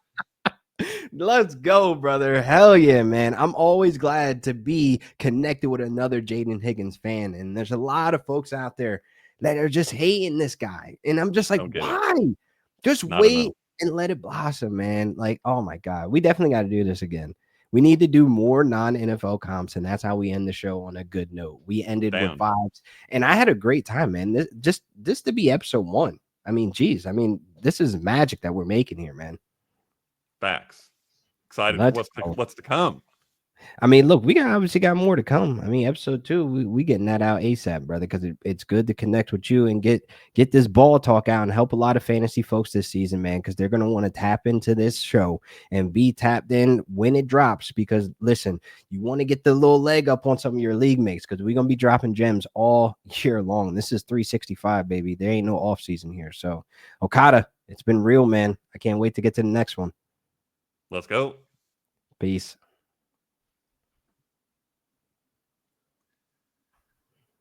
Let's go, brother. Hell yeah, man. I'm always glad to be connected with another Jaden Higgins fan. And there's a lot of folks out there that are just hating this guy. And I'm just like, why? Just wait and let it blossom, man. Like, oh my God. We definitely got to do this again. We need to do more non-NFL comps, and that's how we end the show on a good note. We ended with vibes, and I had a great time, man. This to be episode 1. I mean, geez. I mean, this is magic that we're making here, man. Facts. Excited for what's to come. I mean, look, we obviously got more to come. I mean, episode 2, we getting that out ASAP, brother, because it's good to connect with you and get this ball talk out and help a lot of fantasy folks this season, man, because they're going to want to tap into this show and be tapped in when it drops. Because listen, you want to get the little leg up on some of your league mates because we're going to be dropping gems all year long. This is 365, baby. There ain't no off season here. So Okada, it's been real, man. I can't wait to get to the next one. Let's go. Peace.